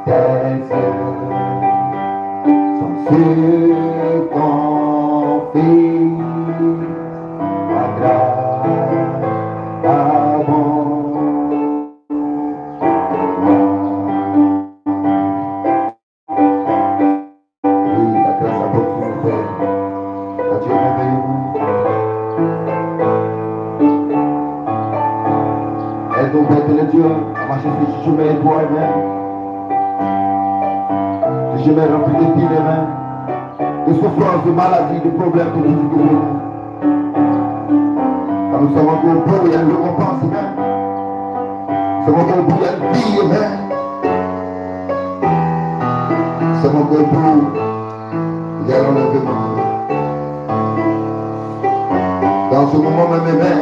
tes yeux sont circonfis, ta grâce abonde. Oui, la grâce abonde sur nous, Père. Car tu es merveilleux. Aide-nous, Père de Dieu, à marcher sur ce chemin, toi, Amen. Ce chemin rempli de pines, Amen. De souffrances, de maladies, de problèmes, de difficultés. Car nous savons qu'au bout, il y a une récompense, Amen. Nous savons qu'au bout, il y a une vie, Amen. Nous savons qu'au bout, il y a l'enlèvement. Dans ce moment même, Amen,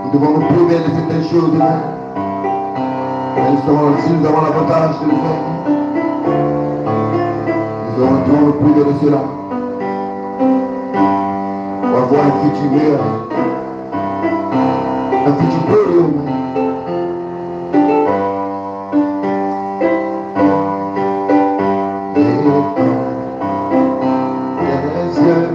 nous devons nous priver de certaines choses, Amen. Et nous savons, si nous avons l'avantage de le faire, nous devons nous priver de cela. Pour avoir un futur meilleur, un futur glorieux. Et quand les yeux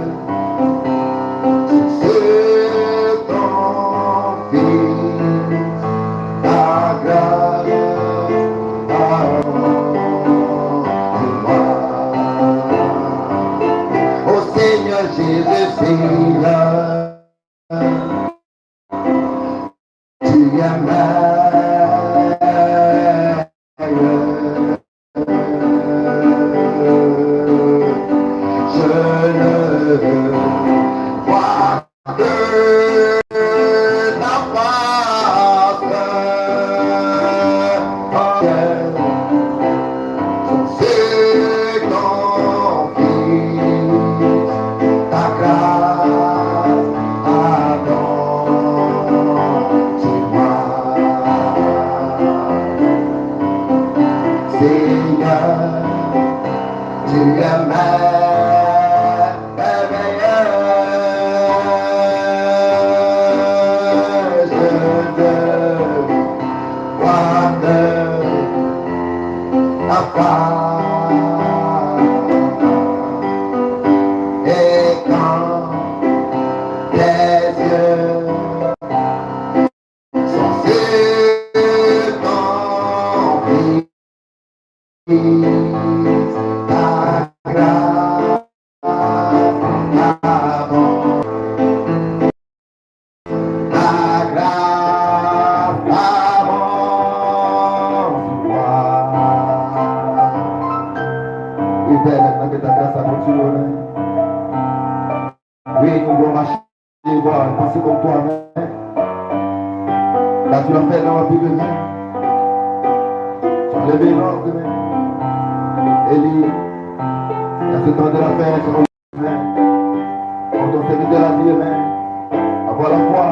pensé comme toi, Amen. Là, tu l'as fait dans la Bible, Amen. Tu as levé l'ordre, Amen. Élie, il y a ce temps de la fin, c'est mon Amen. Quand on s'est de la vie, Amen. Avoir la foi,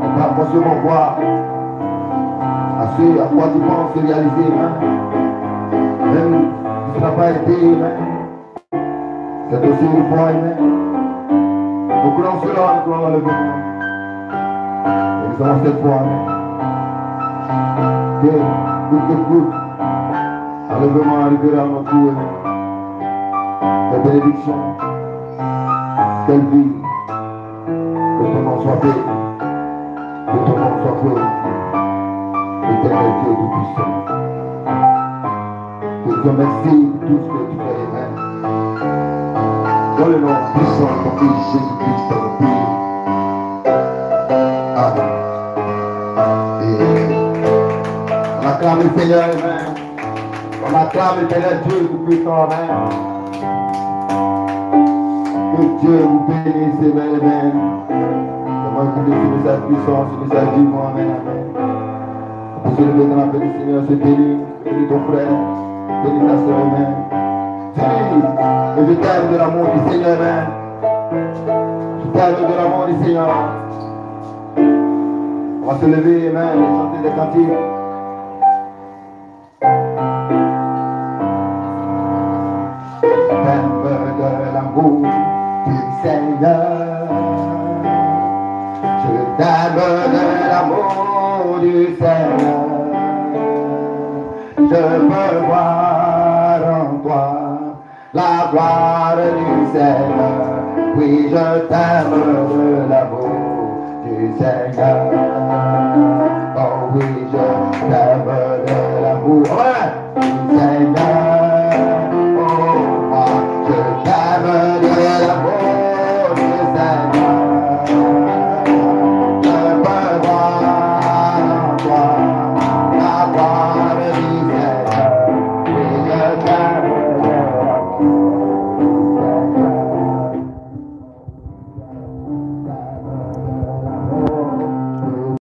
et pas forcément voir. À quoi tu penses se réaliser, Amen. Même si ça n'a pas été, Amen. C'est aussi une foi, Amen. Nous croyons cela, nous croyons dans le vénement. Et nous avons cette foi, Amen. Que goutte, enlèvement arrivera à notre tour, Amen. La bénédiction, quelle vie, que ton nom soit paix, que ton nom soit glorifié. Éternel Dieu tout-puissant. Je te remercie pour tout ce que tu fais, Amen. Dans le nom puissant de ton Fils Jésus-Christ, notre Dieu. Amen. Et on acclame le Seigneur, Amen. On acclame l'éternel Dieu tout-puissant, Amen. Que Dieu vous bénisse, Amen, Amen. Comment écouter ce message puissant, ce message vivant, Amen, Amen. Pour se lever dans la paix du Seigneur, se bénir ton frère, bénis ta soeur, Amen. Dis, et je t'aime de l'amour du Seigneur, Amen. Je t'aime de l'amour du Seigneur. On va se lever, Amen, et chanter des cantiques. Je t'aime de l'amour du Seigneur. Je t'aime de l'amour du Seigneur. Je veux voir en toi la gloire du Seigneur. Oui, je t'aime de l'amour du Seigneur. Oh oui, je t'aime